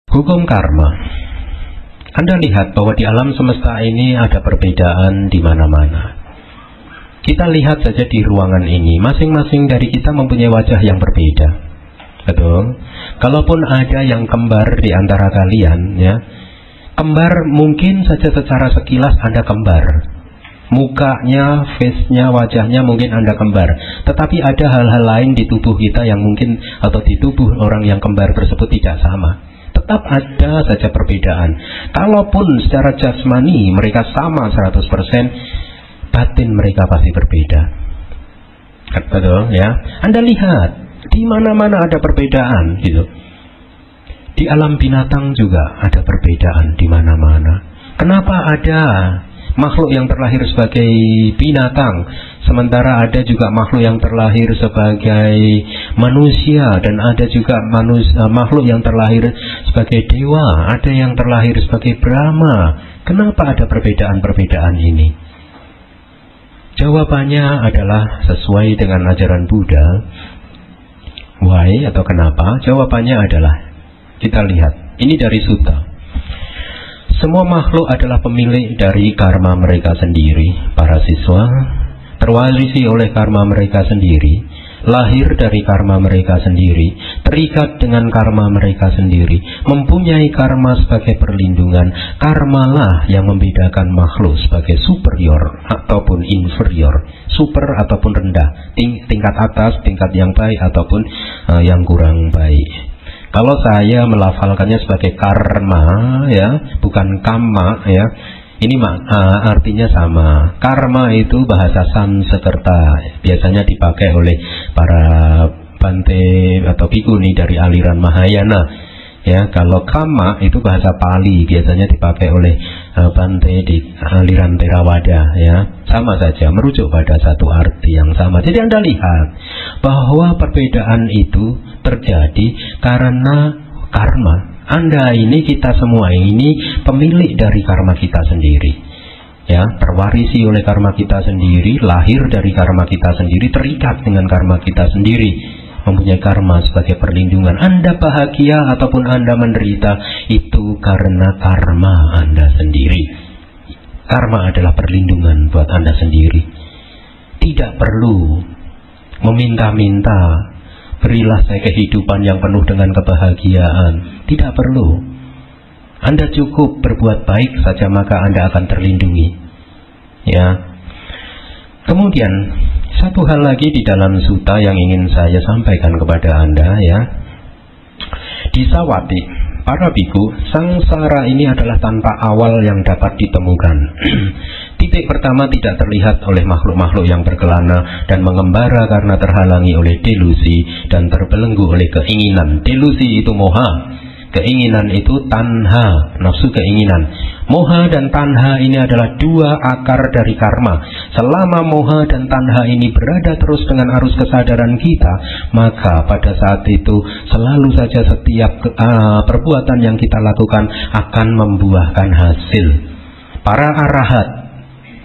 Hukum karma. Anda lihat bahwa di alam semesta ini ada perbedaan di mana-mana. Kita lihat saja di ruangan ini, masing-masing dari kita mempunyai wajah yang berbeda. Betul? Kalaupun ada yang kembar di antara kalian, ya, kembar mungkin saja secara sekilas Anda kembar. Mukanya, face-nya, wajahnya mungkin Anda kembar. Tetapi ada hal-hal lain di tubuh kita yang mungkin, atau di tubuh orang yang kembar tersebut tidak sama. Tetap ada saja perbedaan. Kalaupun secara jasmani mereka sama 100%, batin mereka pasti berbeda. Betul ya? Anda lihat, di mana-mana ada perbedaan gitu. Di alam binatang juga ada perbedaan di mana-mana. Kenapa ada makhluk yang terlahir sebagai binatang, sementara ada juga makhluk yang terlahir sebagai manusia, dan ada juga makhluk yang terlahir sebagai dewa, ada yang terlahir sebagai Brahma. Kenapa ada perbedaan-perbedaan ini? Jawabannya adalah sesuai dengan ajaran Buddha. Why atau kenapa? Jawabannya adalah, kita lihat, ini dari Sutta. Semua makhluk adalah pemilik dari karma mereka sendiri. Para siswa terwarisi oleh karma mereka sendiri, lahir dari karma mereka sendiri, terikat dengan karma mereka sendiri, mempunyai karma sebagai perlindungan. Karmalah yang membedakan makhluk sebagai superior ataupun inferior, super ataupun rendah, tingkat atas, tingkat yang baik ataupun yang kurang baik. Kalau saya melafalkannya sebagai karma, ya, bukan kama, ya, ini artinya sama. Karma itu bahasa Sanskerta, biasanya dipakai oleh para bante atau bhikkhuni dari aliran Mahayana. Ya, kalau kama itu bahasa Pali, biasanya dipakai oleh bante di aliran Theravada. Ya, sama saja, merujuk pada satu arti yang sama. Jadi Anda lihat bahwa perbedaan itu terjadi karena karma. Anda ini, kita semua ini pemilik dari karma kita sendiri. Ya, terwarisi oleh karma kita sendiri, lahir dari karma kita sendiri, terikat dengan karma kita sendiri, mempunyai karma sebagai perlindungan. Anda bahagia ataupun Anda menderita, itu karena karma Anda sendiri. Karma adalah perlindungan buat Anda sendiri. Tidak perlu meminta-minta, berilah saya kehidupan yang penuh dengan kebahagiaan. Tidak perlu. Anda cukup berbuat baik saja, maka Anda akan terlindungi. Ya. Kemudian satu hal lagi di dalam sutta yang ingin saya sampaikan kepada Anda, ya. Di Sawati, para biku, sangsara ini adalah tanpa awal yang dapat ditemukan. Titik pertama tidak terlihat oleh makhluk-makhluk yang berkelana dan mengembara karena terhalangi oleh delusi dan terbelenggu oleh keinginan. Delusi itu moha, keinginan itu tanha, nafsu keinginan. Moha dan tanha ini adalah dua akar dari karma. Selama moha dan tanha ini berada terus dengan arus kesadaran kita, maka pada saat itu selalu saja setiap perbuatan yang kita lakukan akan membuahkan hasil. Para arahat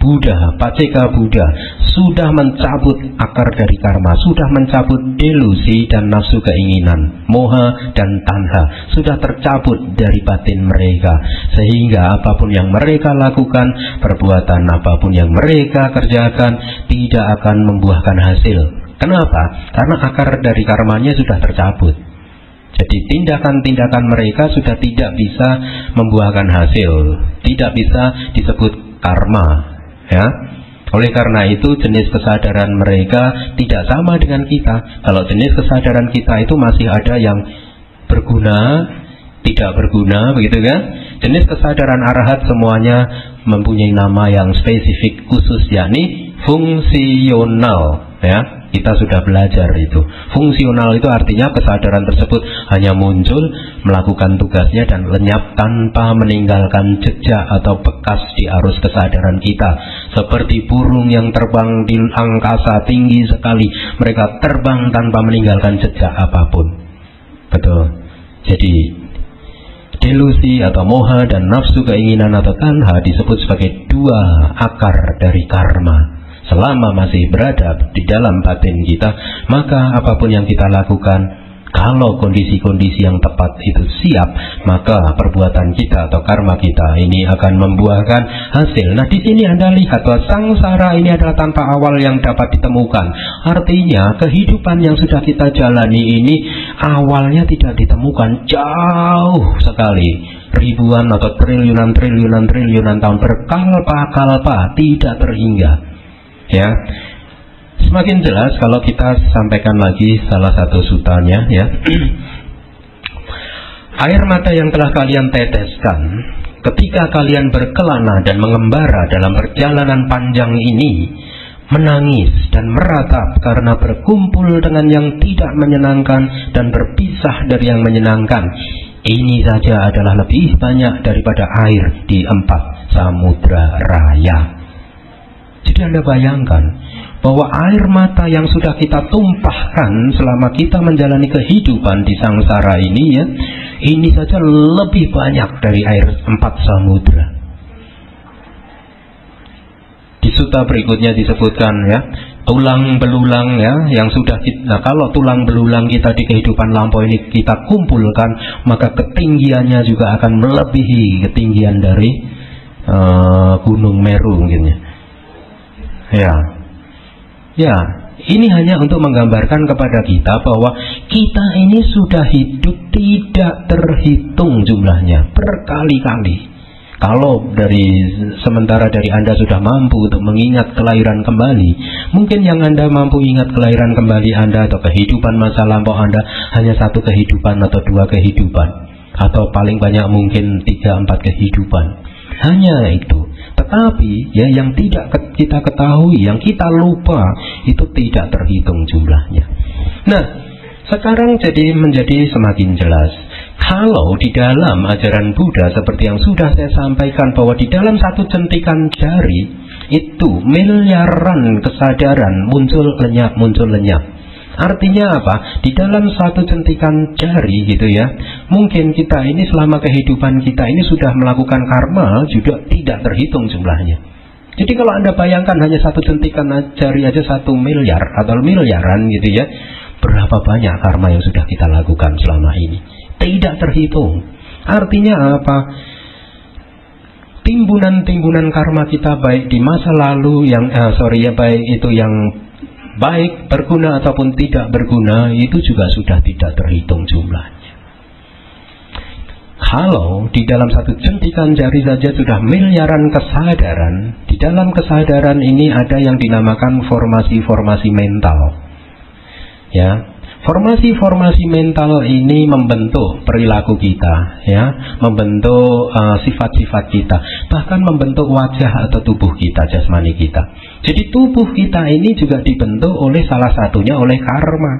Buddha, Paceka Buddha sudah mencabut akar dari karma, sudah mencabut delusi dan nafsu keinginan, moha dan tanha, sudah tercabut dari batin mereka, sehingga apapun yang mereka lakukan, perbuatan apapun yang mereka kerjakan, tidak akan membuahkan hasil. Kenapa? Karena akar dari karmanya sudah tercabut. Jadi tindakan-tindakan mereka sudah tidak bisa membuahkan hasil, tidak bisa disebut karma. Ya, oleh karena itu jenis kesadaran mereka tidak sama dengan kita. Kalau jenis kesadaran kita itu masih ada yang berguna, tidak berguna, begitu kan? Jenis kesadaran arahat semuanya mempunyai nama yang spesifik khusus, yakni fungsional. Ya, kita sudah belajar itu. Fungsional itu artinya kesadaran tersebut hanya muncul, melakukan tugasnya dan lenyap tanpa meninggalkan jejak atau bekas di arus kesadaran kita. Seperti burung yang terbang di angkasa tinggi sekali, mereka terbang tanpa meninggalkan jejak apapun. Betul. Jadi delusi atau moha dan nafsu keinginan atau tanha disebut sebagai dua akar dari karma. selama masih berada di dalam batin kita, maka apapun yang kita lakukan, kalau kondisi-kondisi yang tepat itu siap, maka perbuatan kita atau karma kita ini akan membuahkan hasil. Nah, di sini Anda lihat bahwa sangsara ini adalah tanpa awal yang dapat ditemukan. Artinya kehidupan yang sudah kita jalani ini awalnya tidak ditemukan, jauh sekali, ribuan atau triliunan tahun, berkalpa-kalpa, tidak terhingga. Ya. Semakin jelas kalau kita sampaikan lagi salah satu sutanya, ya. Air mata yang telah kalian teteskan ketika kalian berkelana dan mengembara dalam perjalanan panjang ini, menangis dan meratap karena berkumpul dengan yang tidak menyenangkan dan berpisah dari yang menyenangkan, ini saja adalah lebih banyak daripada air di 4 samudra raya. Jadi Anda bayangkan bahwa air mata yang sudah kita tumpahkan selama kita menjalani kehidupan di sangsara ini, ya, ini saja lebih banyak dari air 4 samudra. Di suta berikutnya disebutkan, ya, tulang belulang, ya, yang sudah kita, nah, kalau tulang belulang kita di kehidupan lampau ini kita kumpulkan, maka ketinggiannya juga akan melebihi ketinggian dari Gunung Meru mungkin, ya. Ya, ini hanya untuk menggambarkan kepada kita bahwa kita ini sudah hidup tidak terhitung jumlahnya, berkali-kali. Kalau sementara dari Anda sudah mampu untuk mengingat kelahiran kembali, mungkin yang Anda mampu ingat kelahiran kembali Anda atau kehidupan masa lampau Anda hanya 1 kehidupan atau 2 kehidupan, atau paling banyak mungkin 3-4 kehidupan. Hanya itu. Tetapi ya, yang tidak kita ketahui, yang kita lupa, itu tidak terhitung jumlahnya. Nah, sekarang menjadi semakin jelas. Kalau di dalam ajaran Buddha seperti yang sudah saya sampaikan, bahwa di dalam 1 centikan jari itu miliaran kesadaran muncul lenyap. Artinya apa? Di dalam 1 centikan jari gitu ya, mungkin kita ini selama kehidupan kita ini sudah melakukan karma juga tidak terhitung jumlahnya. Jadi kalau Anda bayangkan hanya 1 centikan jari aja 1 miliar atau miliaran gitu ya, berapa banyak karma yang sudah kita lakukan selama ini? Tidak terhitung. Artinya apa? Timbunan-timbunan karma kita baik di masa lalu yang baik itu yang baik, berguna ataupun tidak berguna, itu juga sudah tidak terhitung jumlahnya. Kalau di dalam 1 jentikan jari saja sudah miliaran kesadaran, di dalam kesadaran ini ada yang dinamakan formasi-formasi mental. Ya, formasi-formasi mental ini membentuk perilaku kita, ya, membentuk sifat-sifat kita, bahkan membentuk wajah atau tubuh kita, jasmani kita. Jadi tubuh kita ini juga dibentuk oleh salah satunya oleh karma.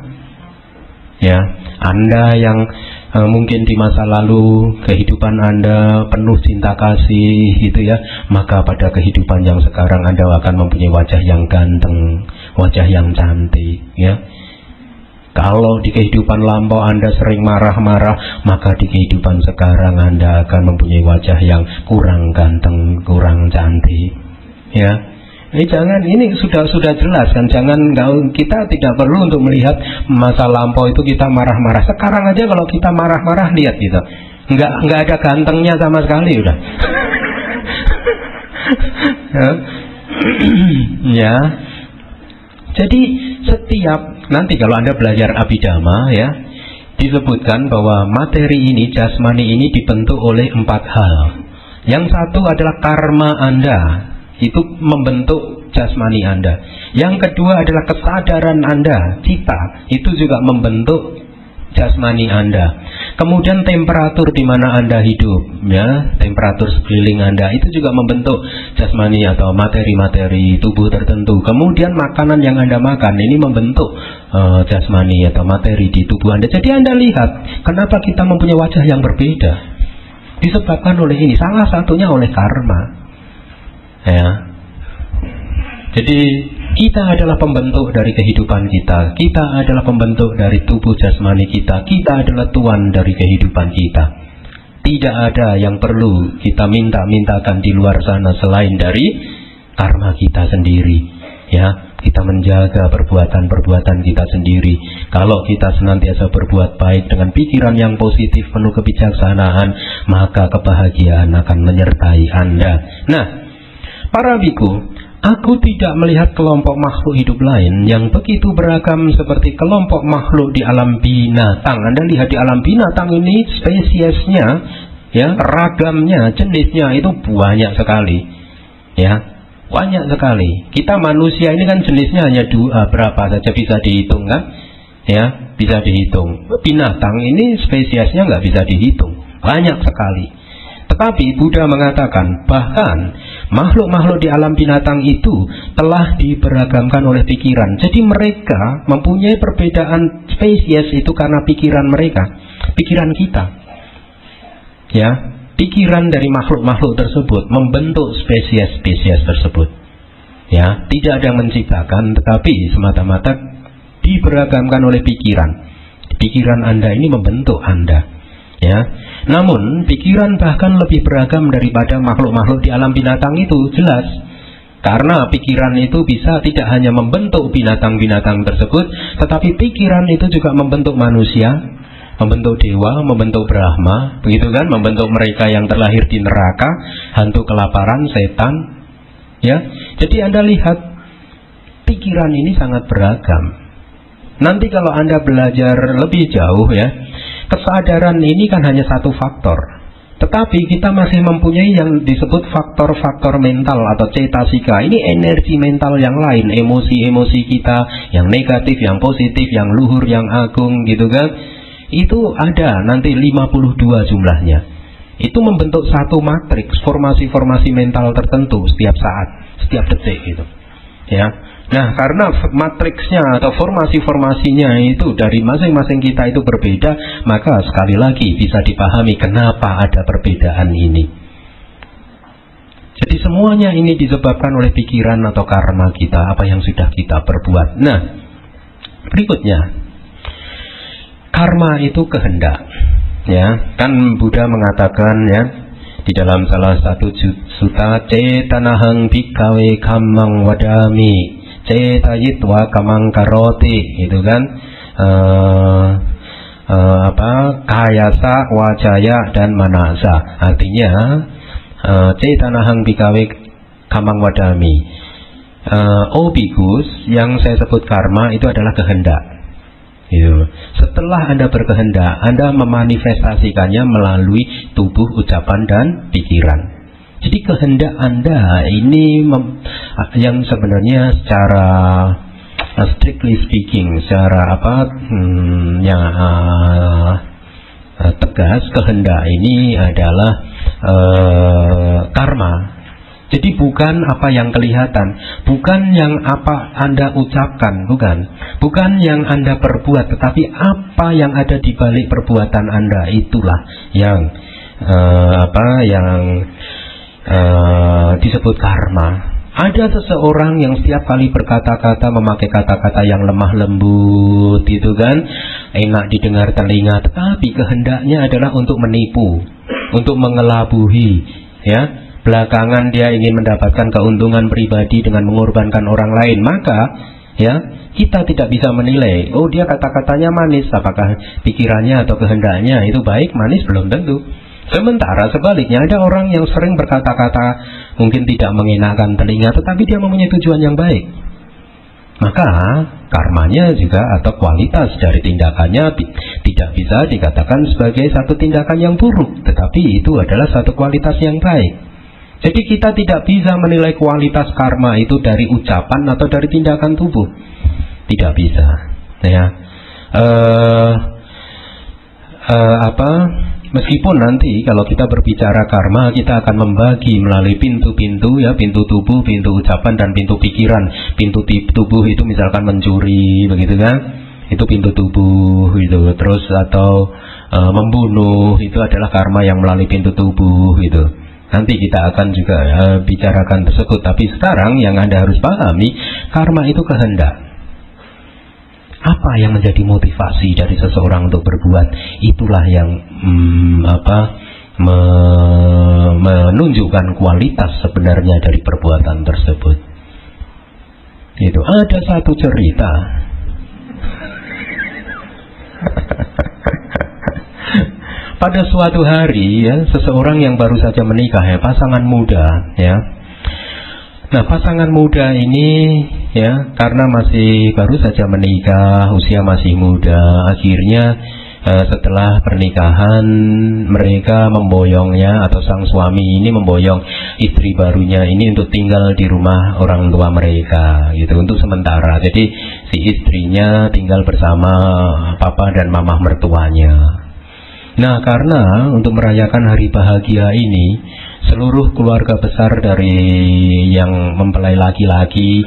Ya, Anda yang mungkin di masa lalu kehidupan Anda penuh cinta kasih gitu ya, maka pada kehidupan yang sekarang Anda akan mempunyai wajah yang ganteng, wajah yang cantik, ya. Kalau di kehidupan lampau Anda sering marah-marah, maka di kehidupan sekarang Anda akan mempunyai wajah yang kurang ganteng, kurang cantik, ya. Ini sudah jelas kan, kita tidak perlu untuk melihat masa lampau itu kita marah-marah. Sekarang aja kalau kita marah-marah, lihat gitu, nggak ada gantengnya sama sekali udah. Ya. Jadi setiap nanti kalau Anda belajar Abhidhamma, ya, disebutkan bahwa materi ini, jasmani ini dibentuk oleh 4 hal. Yang satu adalah karma Anda, itu membentuk jasmani Anda. Yang kedua adalah kesadaran Anda, cita, itu juga membentuk jasmani Anda. Kemudian temperatur di mana Anda hidup, ya, temperatur sekeliling Anda itu juga membentuk jasmani atau materi-materi tubuh tertentu. Kemudian makanan yang Anda makan ini membentuk jasmani atau materi di tubuh Anda. Jadi Anda lihat kenapa kita mempunyai wajah yang berbeda, disebabkan oleh ini, salah satunya oleh karma. Ya. Jadi kita adalah pembentuk dari kehidupan kita. Kita adalah pembentuk dari tubuh jasmani kita. Kita adalah tuan dari kehidupan kita. Tidak ada yang perlu kita minta-mintakan di luar sana selain dari karma kita sendiri. Ya, kita menjaga perbuatan-perbuatan kita sendiri. Kalau kita senantiasa berbuat baik dengan pikiran yang positif penuh kebijaksanaan, maka kebahagiaan akan menyertai Anda. Nah, para biku, aku tidak melihat kelompok makhluk hidup lain yang begitu beragam seperti kelompok makhluk di alam binatang. Anda lihat di alam binatang ini spesiesnya, ya, ragamnya, jenisnya itu banyak sekali, ya. Banyak sekali. Kita manusia ini kan jenisnya hanya berapa saja bisa dihitung kan? Ya, bisa dihitung. Binatang ini spesiesnya nggak bisa dihitung. Banyak sekali. Tetapi Buddha mengatakan bahkan makhluk-makhluk di alam binatang itu telah diberagamkan oleh pikiran. Jadi mereka mempunyai perbedaan spesies itu karena pikiran mereka, pikiran kita. Ya. Pikiran dari makhluk-makhluk tersebut membentuk spesies-spesies tersebut. Ya, tidak ada yang menciptakan, tetapi semata-mata diberagamkan oleh pikiran. Pikiran Anda ini membentuk Anda. Ya, namun pikiran bahkan lebih beragam daripada makhluk-makhluk di alam binatang itu, jelas. Karena pikiran itu bisa tidak hanya membentuk binatang-binatang tersebut, tetapi pikiran itu juga membentuk manusia, membentuk dewa, membentuk Brahma, begitu kan, membentuk mereka yang terlahir di neraka, hantu kelaparan, setan. Ya, jadi Anda lihat pikiran ini sangat beragam. Nanti kalau Anda belajar lebih jauh, ya, kesadaran ini kan hanya satu faktor, tetapi kita masih mempunyai yang disebut faktor-faktor mental atau cetasika. Ini energi mental yang lain, emosi-emosi kita, yang negatif, yang positif, yang luhur, yang agung, gitu kan. Itu ada nanti 52 jumlahnya. Itu membentuk satu matriks formasi-formasi mental tertentu setiap saat, setiap detik gitu. Ya. Nah, karena matriksnya atau formasi-formasinya itu dari masing-masing kita itu berbeda, maka sekali lagi bisa dipahami kenapa ada perbedaan ini. Jadi semuanya ini disebabkan oleh pikiran atau karma kita, apa yang sudah kita perbuat. Nah, berikutnya, karma itu kehendak, ya. Kan Buddha mengatakan, ya, di dalam salah satu sutta, cetanahang bhikkhave kammang wadami, cetayitwa kamang karoti, gitu kan. Kayasa, wajaya, dan manasa. Artinya, cetanahang bhikkhave kamang wadami. Oh bhikkhu, yang saya sebut karma itu adalah kehendak. Gitu. Setelah Anda berkehendak, Anda memanifestasikannya melalui tubuh, ucapan, dan pikiran. Jadi kehendak Anda ini yang sebenarnya secara strictly speaking, secara tegas, kehendak ini adalah karma. Jadi bukan apa yang kelihatan, bukan yang apa Anda ucapkan, bukan yang Anda perbuat, tetapi apa yang ada di balik perbuatan Anda, itulah yang disebut karma. Ada seseorang yang setiap kali berkata-kata memakai kata-kata yang lemah lembut, gitu kan, enak didengar telinga, tetapi kehendaknya adalah untuk menipu, untuk mengelabuhi, ya. Belakangan dia ingin mendapatkan keuntungan pribadi dengan mengorbankan orang lain, maka, ya, kita tidak bisa menilai, oh dia kata-katanya manis, apakah pikirannya atau kehendaknya itu baik, manis, belum tentu. Sementara sebaliknya ada orang yang sering berkata-kata mungkin tidak mengenakan telinga, tetapi dia mempunyai tujuan yang baik. Maka karmanya juga atau kualitas dari tindakannya tidak bisa dikatakan sebagai satu tindakan yang buruk, tetapi itu adalah satu kualitas yang baik. Jadi kita tidak bisa menilai kualitas karma itu dari ucapan atau dari tindakan tubuh. Tidak bisa, ya. Meskipun nanti kalau kita berbicara karma, kita akan membagi melalui pintu-pintu, ya, pintu tubuh, pintu ucapan, dan pintu pikiran. Pintu tubuh itu misalkan mencuri, begitu kan? Itu pintu tubuh, gitu. Terus atau membunuh, itu adalah karma yang melalui pintu tubuh, gitu. Nanti kita akan juga bicarakan tersebut. Tapi sekarang yang Anda harus pahami, karma itu kehendak. Apa yang menjadi motivasi dari seseorang untuk berbuat? Itulah yang menunjukkan kualitas sebenarnya dari perbuatan tersebut. Itu ada satu cerita. Pada suatu hari ya, seseorang yang baru saja menikah ya, pasangan muda ya. Nah, pasangan muda ini ya, karena masih baru saja menikah, usia masih muda, akhirnya setelah pernikahan mereka memboyongnya, atau sang suami ini memboyong istri barunya ini untuk tinggal di rumah orang tua mereka gitu, untuk sementara. Jadi si istrinya tinggal bersama papa dan mama mertuanya. Nah, karena untuk merayakan hari bahagia ini, seluruh keluarga besar dari yang mempelai laki-laki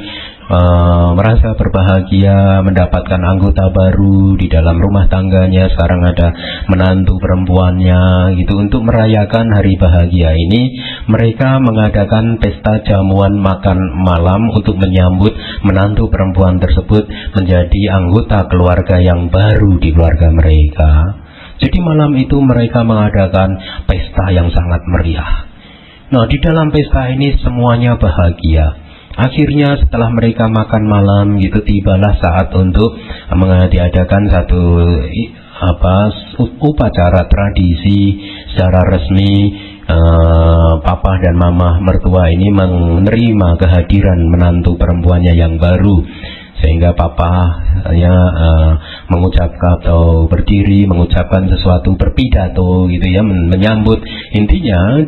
merasa berbahagia mendapatkan anggota baru di dalam rumah tangganya. Sekarang ada menantu perempuannya gitu. Untuk merayakan hari bahagia ini, mereka mengadakan pesta jamuan makan malam untuk menyambut menantu perempuan tersebut menjadi anggota keluarga yang baru di keluarga mereka. Jadi malam itu mereka mengadakan pesta yang sangat meriah. Nah, di dalam pesta ini semuanya bahagia. Akhirnya setelah mereka makan malam gitu, tibalah saat untuk diadakan satu upacara tradisi secara resmi. Papa dan mama mertua ini menerima kehadiran menantu perempuannya yang baru, sehingga papa mengucapkan atau berdiri mengucapkan sesuatu, berpidato gitu ya, menyambut. Intinya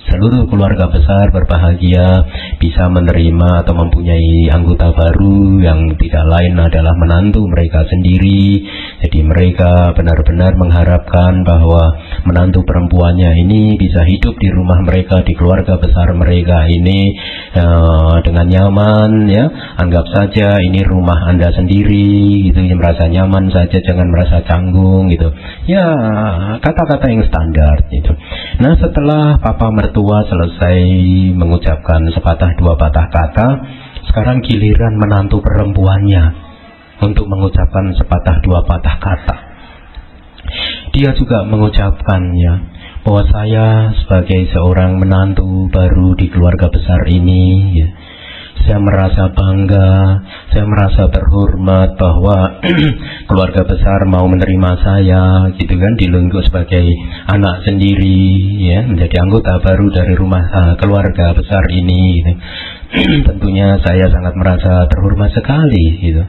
seluruh keluarga besar berbahagia bisa menerima atau mempunyai anggota baru yang tidak lain adalah menantu mereka sendiri. Jadi mereka benar-benar mengharapkan bahwa menantu perempuannya ini bisa hidup di rumah mereka, di keluarga besar mereka ini dengan nyaman ya. Anggap saja ini rumah Anda sendiri gitu, yang merasa nyaman saja, jangan merasa canggung gitu. Ya, kata-kata yang standar gitu. Nah, setelah papa mertua selesai mengucapkan sepatah dua patah kata, sekarang giliran menantu perempuannya untuk mengucapkan sepatah dua patah kata. Dia juga mengucapkannya bahwa saya sebagai seorang menantu baru di keluarga besar ini ya, saya merasa bangga, saya merasa terhormat bahwa keluarga besar mau menerima saya gitu kan, dilungguh sebagai anak sendiri ya, menjadi anggota baru dari rumah keluarga besar ini gitu. Tentunya saya sangat merasa terhormat sekali gitu.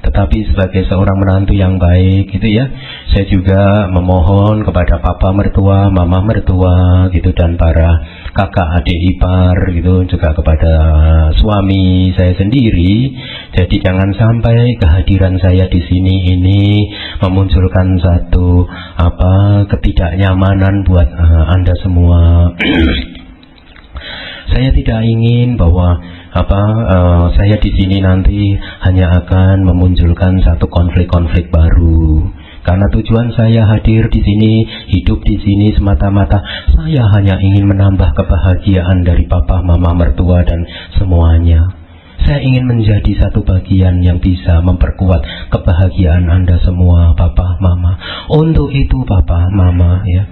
Tetapi sebagai seorang menantu yang baik gitu ya, saya juga memohon kepada papa mertua, mama mertua gitu, dan para kakak adik ipar gitu, juga kepada suami saya sendiri. Jadi jangan sampai kehadiran saya di sini ini memunculkan satu ketidaknyamanan buat Anda semua. Saya tidak ingin bahwa saya di sini nanti hanya akan memunculkan satu konflik-konflik baru. Karena tujuan saya hadir di sini, hidup di sini semata-mata saya hanya ingin menambah kebahagiaan dari papa, mama, mertua dan semuanya. Saya ingin menjadi satu bagian yang bisa memperkuat kebahagiaan Anda semua, papa, mama. Untuk itu papa, mama ya,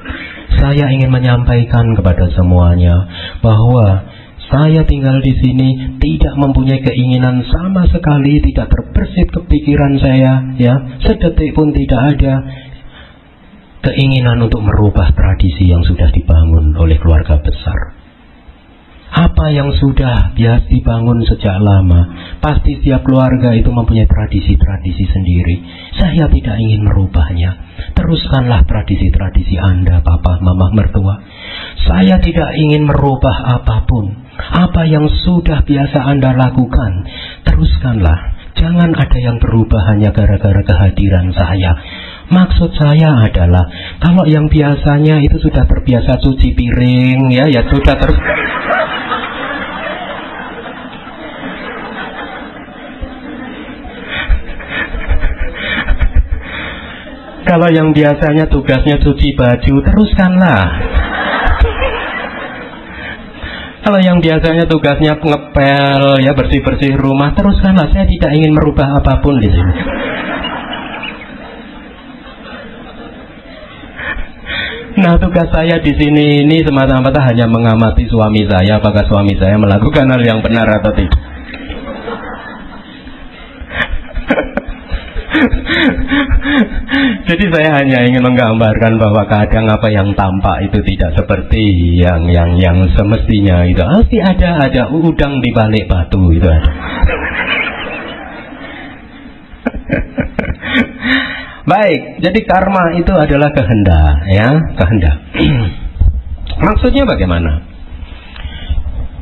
saya ingin menyampaikan kepada semuanya bahwa saya tinggal di sini tidak mempunyai keinginan sama sekali, tidak terbersit kepikiran saya ya, sedetik pun tidak ada keinginan untuk merubah tradisi yang sudah dibangun oleh keluarga besar. Apa yang sudah biasa dibangun sejak lama, pasti setiap keluarga itu mempunyai tradisi-tradisi sendiri. Saya tidak ingin merubahnya. Teruskanlah tradisi-tradisi Anda, papa, mama, mertua. Saya tidak ingin merubah apapun. Apa yang sudah biasa Anda lakukan, teruskanlah. Jangan ada yang berubah hanya gara-gara kehadiran saya. Maksud saya adalah, kalau yang biasanya itu sudah terbiasa cuci piring ya sudah terus. Kalau yang biasanya tugasnya cuci baju, teruskanlah. Kalau yang biasanya tugasnya ngepel ya, bersih-bersih rumah, teruskanlah. Saya tidak ingin merubah apapun di sini. Nah, tugas saya di sini ini semata-mata hanya mengamati suami saya, apakah suami saya melakukan hal yang benar atau tidak. Jadi saya hanya ingin menggambarkan bahwa kadang apa yang tampak itu tidak seperti yang semestinya itu. Pasti ada udang di balik batu itu ada. Baik, jadi karma itu adalah kehendak, ya, kehendak. Maksudnya bagaimana?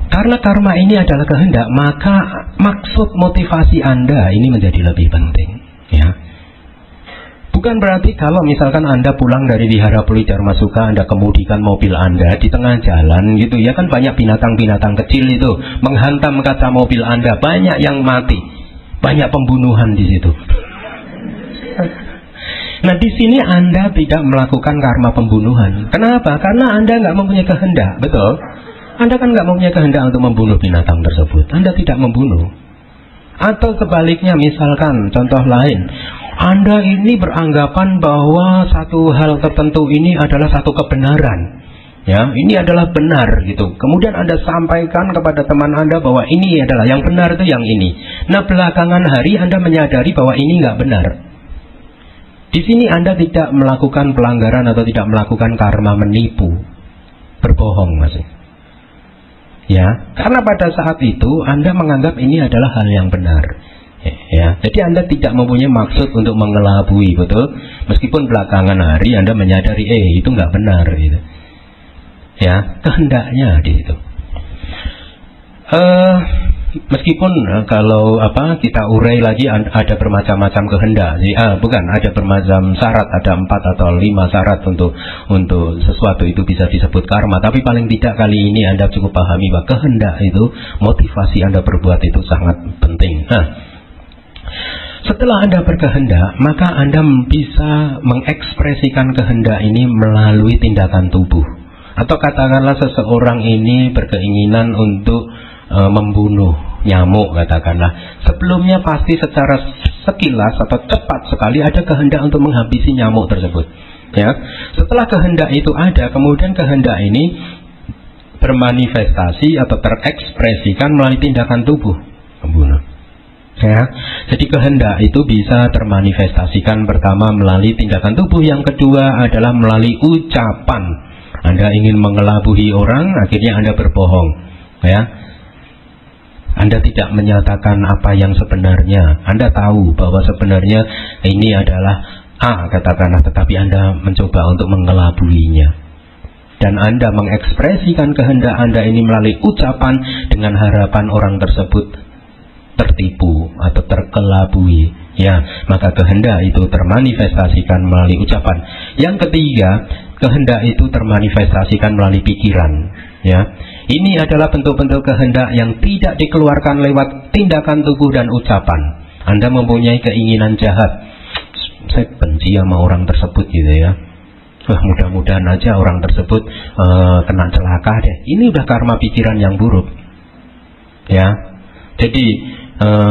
Karena karma ini adalah kehendak, maka maksud motivasi Anda ini menjadi lebih penting, ya. Bukan berarti kalau misalkan Anda pulang dari Wihara Pulidarmasuka, Anda kemudikan mobil Anda di tengah jalan gitu, ya kan banyak binatang-binatang kecil itu menghantam kaca mobil Anda, banyak yang mati, banyak pembunuhan di situ. Nah, di sini Anda tidak melakukan karma pembunuhan. Kenapa? Karena Anda nggak mempunyai kehendak, betul? Anda kan nggak mempunyai kehendak untuk membunuh binatang tersebut. Anda tidak membunuh. Atau sebaliknya, misalkan contoh lain, Anda ini beranggapan bahwa satu hal tertentu ini adalah satu kebenaran. Ya, ini adalah benar gitu. Kemudian Anda sampaikan kepada teman Anda bahwa ini adalah yang benar itu yang ini. Nah, belakangan hari Anda menyadari bahwa ini nggak benar. Di sini Anda tidak melakukan pelanggaran atau tidak melakukan karma menipu, berbohong masih. Ya, karena pada saat itu Anda menganggap ini adalah hal yang benar. Ya, jadi Anda tidak mempunyai maksud untuk mengelabui, betul? Meskipun belakangan hari Anda menyadari, itu nggak benar, gitu. Ya, kehendaknya di situ. Meskipun kalau kita urai lagi ada bermacam-macam kehendak, bukan, ada bermacam syarat, ada 4 atau 5 syarat untuk sesuatu itu bisa disebut karma. Tapi paling tidak kali ini Anda cukup pahami bahwa kehendak itu, motivasi Anda berbuat itu sangat penting. Nah, setelah Anda berkehendak, maka Anda bisa mengekspresikan kehendak ini melalui tindakan tubuh. Atau katakanlah seseorang ini berkeinginan untuk membunuh nyamuk, katakanlah. Sebelumnya pasti secara sekilas atau cepat sekali ada kehendak untuk menghabisi nyamuk tersebut. Ya, setelah kehendak itu ada, kemudian kehendak ini bermanifestasi atau terekspresikan melalui tindakan tubuh membunuh. Ya, jadi kehendak itu bisa termanifestasikan pertama melalui tindakan tubuh, yang kedua adalah melalui ucapan. Anda ingin mengelabui orang, akhirnya Anda berbohong, ya. Anda tidak menyatakan apa yang sebenarnya. Anda tahu bahwa sebenarnya ini adalah A, katakanlah, tetapi Anda mencoba untuk mengelabuinya. Dan Anda mengekspresikan kehendak Anda ini melalui ucapan dengan harapan orang tersebut tertipu atau terkelabui. Ya, maka kehendak itu termanifestasikan melalui ucapan. Yang ketiga, kehendak itu termanifestasikan melalui pikiran. Ya, ini adalah bentuk-bentuk kehendak yang tidak dikeluarkan lewat tindakan tubuh dan ucapan. Anda mempunyai keinginan jahat, saya benci sama orang tersebut gitu ya. Mudah-mudahan aja orang tersebut kena celaka deh. Ini udah karma pikiran yang buruk. Ya, jadi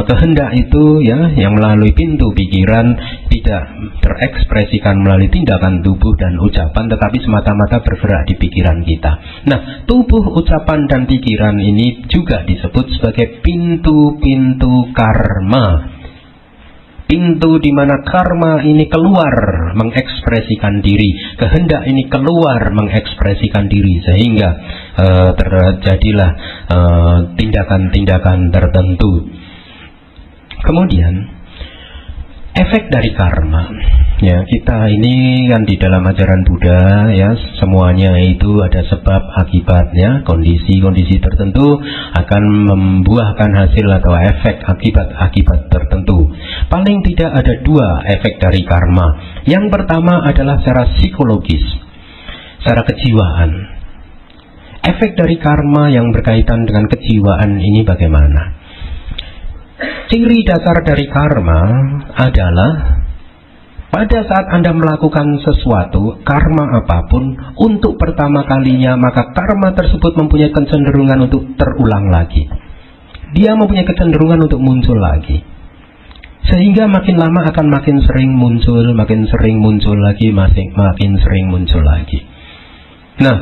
kehendak itu ya yang melalui pintu pikiran tidak terekspresikan melalui tindakan tubuh dan ucapan, tetapi semata-mata bergerak di pikiran kita. Nah, tubuh, ucapan, dan pikiran ini juga disebut sebagai pintu-pintu karma. Pintu di mana karma ini keluar mengekspresikan diri, kehendak ini keluar mengekspresikan diri, sehingga terjadilah tindakan-tindakan tertentu. Kemudian efek dari karma, ya, kita ini kan di dalam ajaran Buddha ya, semuanya itu ada sebab akibatnya, kondisi-kondisi tertentu akan membuahkan hasil atau efek akibat tertentu. Paling tidak ada 2 efek dari karma. Yang pertama adalah secara psikologis, secara kejiwaan. Efek dari karma yang berkaitan dengan kejiwaan ini bagaimana? Ciri dasar dari karma adalah pada saat Anda melakukan sesuatu, karma apapun, untuk pertama kalinya, maka karma tersebut mempunyai kecenderungan untuk terulang lagi. Dia mempunyai kecenderungan untuk muncul lagi. Sehingga makin lama akan makin sering muncul lagi, makin sering muncul lagi. Nah,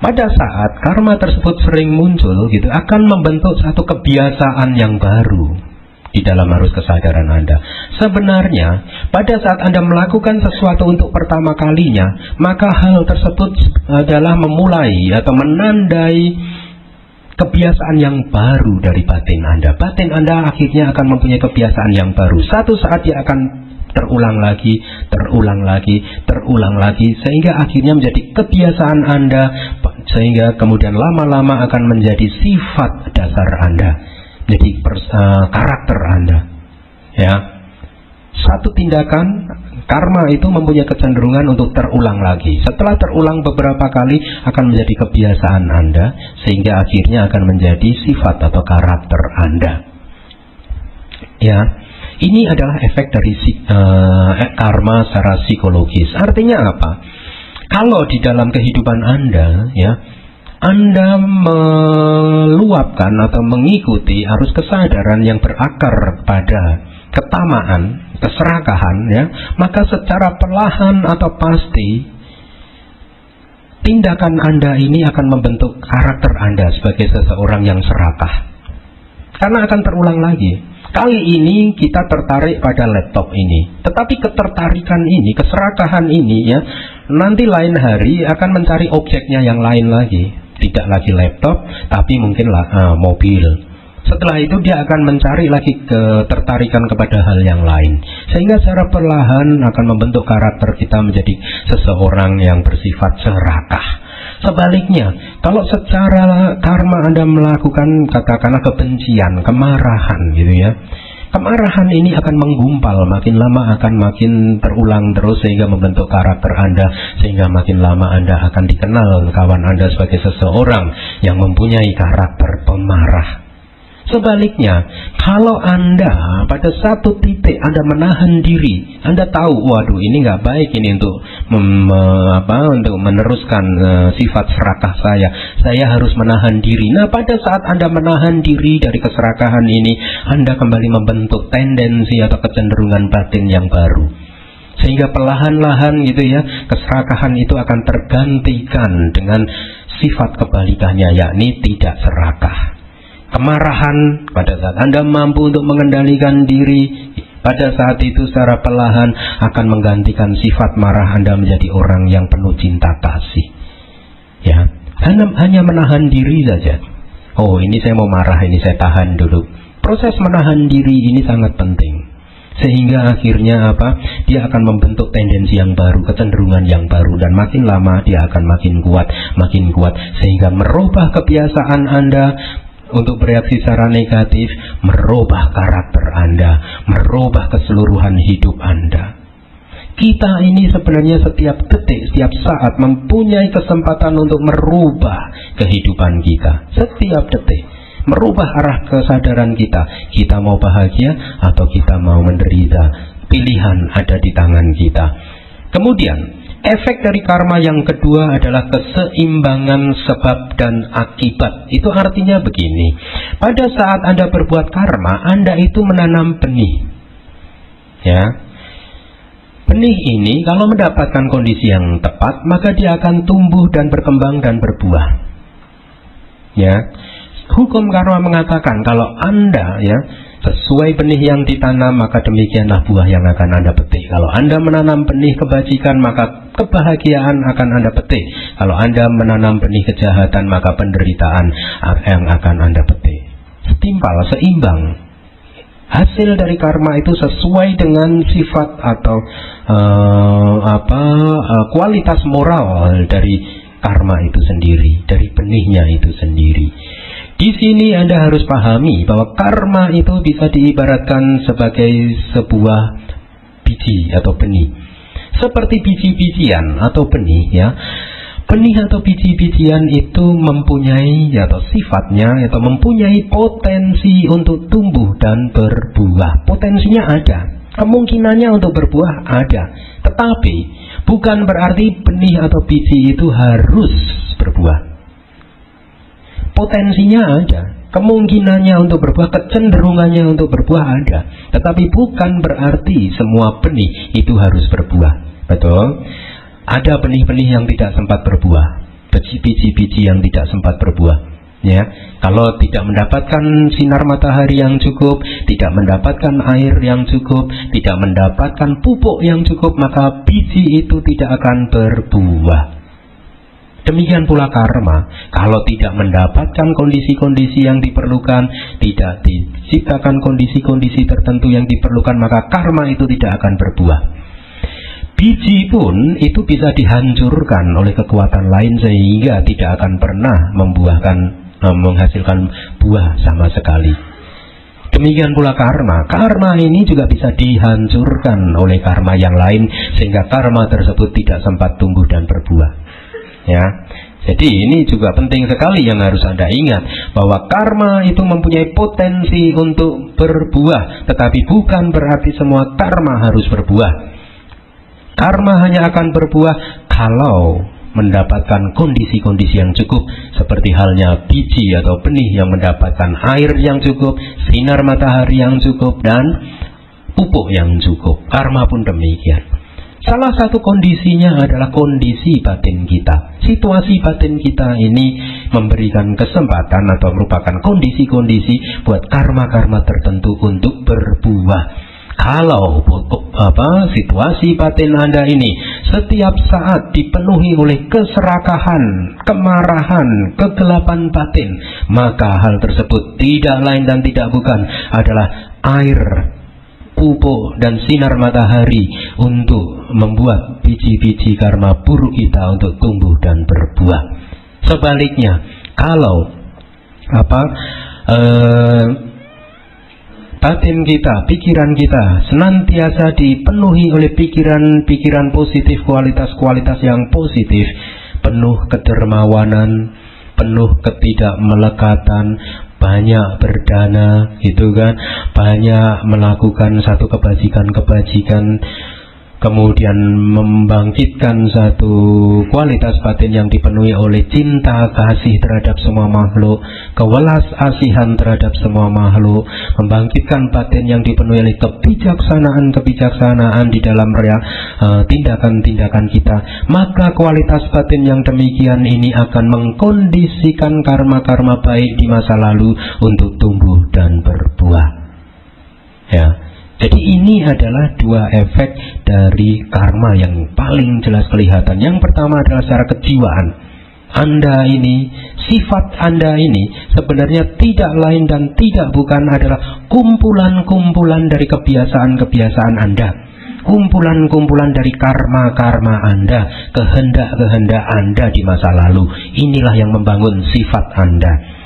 pada saat karma tersebut sering muncul gitu, akan membentuk satu kebiasaan yang baru di dalam arus kesadaran Anda. Sebenarnya, pada saat Anda melakukan sesuatu untuk pertama kalinya, maka hal tersebut adalah memulai atau menandai kebiasaan yang baru dari batin Anda. Batin Anda akhirnya akan mempunyai kebiasaan yang baru. Satu saat dia akan terulang lagi, sehingga akhirnya menjadi kebiasaan Anda, sehingga kemudian lama-lama akan menjadi sifat dasar Anda, jadi karakter Anda. Ya, satu tindakan karma itu mempunyai kecenderungan untuk terulang lagi. Setelah terulang beberapa kali akan menjadi kebiasaan Anda, sehingga akhirnya akan menjadi sifat atau karakter Anda. Ya. Ini adalah efek dari karma secara psikologis. Artinya apa? Kalau di dalam kehidupan Anda, ya, Anda meluapkan atau mengikuti arus kesadaran yang berakar pada ketamaan, keserakahan, ya, maka secara perlahan atau pasti tindakan Anda ini akan membentuk karakter Anda sebagai seseorang yang serakah. Karena akan terulang lagi. Kali ini kita tertarik pada laptop ini, tetapi ketertarikan ini, keserakahan ini, ya, nanti lain hari akan mencari objeknya yang lain lagi. Tidak lagi laptop, tapi mungkin mobil. Setelah itu dia akan mencari lagi ketertarikan kepada hal yang lain, sehingga secara perlahan akan membentuk karakter kita menjadi seseorang yang bersifat serakah. Sebaliknya, kalau secara karma Anda melakukan katakanlah kebencian, kemarahan gitu ya, kemarahan ini akan menggumpal, makin lama akan makin terulang terus sehingga membentuk karakter Anda, sehingga makin lama Anda akan dikenal kawan Anda sebagai seseorang yang mempunyai karakter pemarah. Sebaliknya, kalau Anda pada satu titik Anda menahan diri, Anda tahu, waduh ini nggak baik ini untuk untuk meneruskan sifat serakah saya harus menahan diri. Nah, pada saat Anda menahan diri dari keserakahan ini, Anda kembali membentuk tendensi atau kecenderungan batin yang baru. Sehingga perlahan-lahan gitu ya, keserakahan itu akan tergantikan dengan sifat kebalikannya, yakni tidak serakah. Kemarahan, pada saat Anda mampu untuk mengendalikan diri, pada saat itu secara perlahan akan menggantikan sifat marah Anda menjadi orang yang penuh cinta kasih. Ya, hanya menahan diri saja. Oh, ini saya mau marah, ini saya tahan dulu. Proses menahan diri ini sangat penting. Sehingga akhirnya dia akan membentuk tendensi yang baru, kecenderungan yang baru, dan makin lama dia akan makin kuat, sehingga merubah kebiasaan Anda untuk bereaksi secara negatif, merubah karakter Anda, merubah keseluruhan hidup Anda. Kita ini sebenarnya setiap detik, setiap saat mempunyai kesempatan untuk merubah kehidupan kita. Setiap detik, merubah arah kesadaran kita. Kita mau bahagia atau kita mau menderita. Pilihan ada di tangan kita. Kemudian, efek dari karma yang kedua adalah keseimbangan sebab dan akibat. Itu artinya begini, pada saat Anda berbuat karma, Anda itu menanam benih. Ya, benih ini kalau mendapatkan kondisi yang tepat, maka dia akan tumbuh dan berkembang dan berbuah. Ya, hukum karma mengatakan kalau Anda sesuai benih yang ditanam, maka demikianlah buah yang akan Anda petik. Kalau Anda menanam benih kebajikan, maka kebahagiaan akan Anda petik. Kalau Anda menanam benih kejahatan, maka penderitaan yang akan Anda petik. Setimpal, seimbang. Hasil dari karma itu sesuai dengan sifat atau kualitas moral dari karma itu sendiri, dari benihnya itu sendiri. Di sini Anda harus pahami bahwa karma itu bisa diibaratkan sebagai sebuah biji atau benih. Seperti biji-bijian atau benih, ya. Benih atau biji-bijian itu mempunyai atau sifatnya atau mempunyai potensi untuk tumbuh dan berbuah. Potensinya ada, kemungkinannya untuk berbuah ada. Tetapi bukan berarti benih atau biji itu harus berbuah. Potensinya ada, kemungkinannya untuk berbuah, kecenderungannya untuk berbuah ada. Tetapi bukan berarti semua benih itu harus berbuah. Betul? Ada benih-benih yang tidak sempat berbuah, biji-biji yang tidak sempat berbuah. Ya, kalau tidak mendapatkan sinar matahari yang cukup, tidak mendapatkan air yang cukup, tidak mendapatkan pupuk yang cukup, maka biji itu tidak akan berbuah. Demikian pula karma, kalau tidak mendapatkan kondisi-kondisi yang diperlukan, tidak diciptakan kondisi-kondisi tertentu yang diperlukan, maka karma itu tidak akan berbuah. Biji pun itu bisa dihancurkan oleh kekuatan lain sehingga tidak akan pernah menghasilkan buah sama sekali. Demikian pula karma. Karma ini juga bisa dihancurkan oleh karma yang lain sehingga karma tersebut tidak sempat tumbuh dan berbuah. Ya, jadi ini juga penting sekali yang harus Anda ingat, bahwa karma itu mempunyai potensi untuk berbuah, tetapi bukan berarti semua karma harus berbuah. Karma hanya akan berbuah kalau mendapatkan kondisi-kondisi yang cukup, seperti halnya biji atau benih yang mendapatkan air yang cukup, sinar matahari yang cukup, dan pupuk yang cukup. Karma pun demikian. Salah satu kondisinya adalah kondisi batin kita. Situasi batin kita ini memberikan kesempatan atau merupakan kondisi-kondisi buat karma-karma tertentu untuk berbuah. Kalau situasi batin Anda ini setiap saat dipenuhi oleh keserakahan, kemarahan, kegelapan batin, maka hal tersebut tidak lain dan tidak bukan adalah air, pupuk dan sinar matahari untuk membuat biji-biji karma buruk kita untuk tumbuh dan berbuah. Sebaliknya, kalau batin kita, pikiran kita senantiasa dipenuhi oleh pikiran-pikiran positif, kualitas-kualitas yang positif, penuh kedermawanan, penuh ketidakmelekatan, banyak berdana, gitu kan, banyak melakukan satu kebajikan-kebajikan, kemudian membangkitkan satu kualitas batin yang dipenuhi oleh cinta kasih terhadap semua makhluk, kewelas asihan terhadap semua makhluk, membangkitkan batin yang dipenuhi oleh kebijaksanaan di dalam tindakan-tindakan kita, maka kualitas batin yang demikian ini akan mengkondisikan karma-karma baik di masa lalu untuk tumbuh dan berbuah. Ya. Jadi ini adalah dua efek dari karma yang paling jelas kelihatan. Yang pertama adalah secara kejiwaan. Anda ini, sifat Anda ini sebenarnya tidak lain dan tidak bukan adalah kumpulan-kumpulan dari kebiasaan-kebiasaan Anda, kumpulan-kumpulan dari karma-karma Anda, kehendak-kehendak Anda di masa lalu. Inilah yang membangun sifat Anda.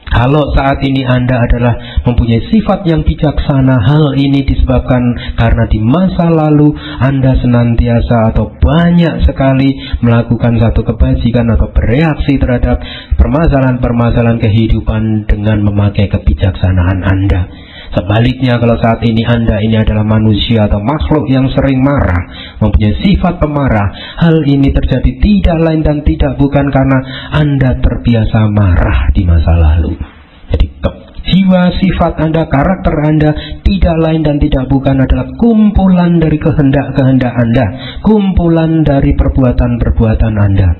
Kalau saat ini Anda adalah mempunyai sifat yang bijaksana, hal ini disebabkan karena di masa lalu Anda senantiasa atau banyak sekali melakukan satu kebajikan atau bereaksi terhadap permasalahan-permasalahan kehidupan dengan memakai kebijaksanaan Anda. Sebaliknya, kalau saat ini Anda ini adalah manusia atau makhluk yang sering marah, mempunyai sifat pemarah, hal ini terjadi tidak lain dan tidak bukan karena Anda terbiasa marah di masa lalu. Jadi jiwa, sifat Anda, karakter Anda tidak lain dan tidak bukan adalah kumpulan dari kehendak-kehendak Anda, kumpulan dari perbuatan-perbuatan Anda,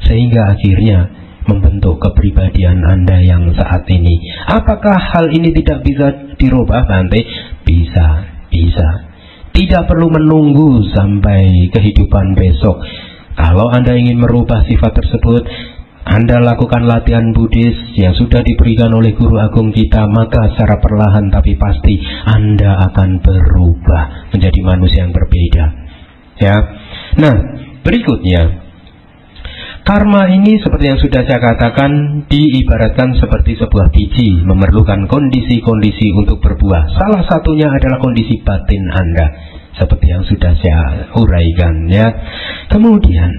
sehingga akhirnya membentuk kepribadian Anda yang saat ini. Apakah hal ini tidak bisa dirubah, Bante? Bisa. Tidak perlu menunggu sampai kehidupan besok. Kalau Anda ingin merubah sifat tersebut, Anda lakukan latihan Buddhis yang sudah diberikan oleh guru agung kita, maka secara perlahan tapi pasti Anda akan berubah menjadi manusia yang berbeda. Ya. Nah, berikutnya, karma ini seperti yang sudah saya katakan diibaratkan seperti sebuah biji, memerlukan kondisi-kondisi untuk berbuah. Salah satunya adalah kondisi batin Anda, seperti yang sudah saya uraikan, ya. Kemudian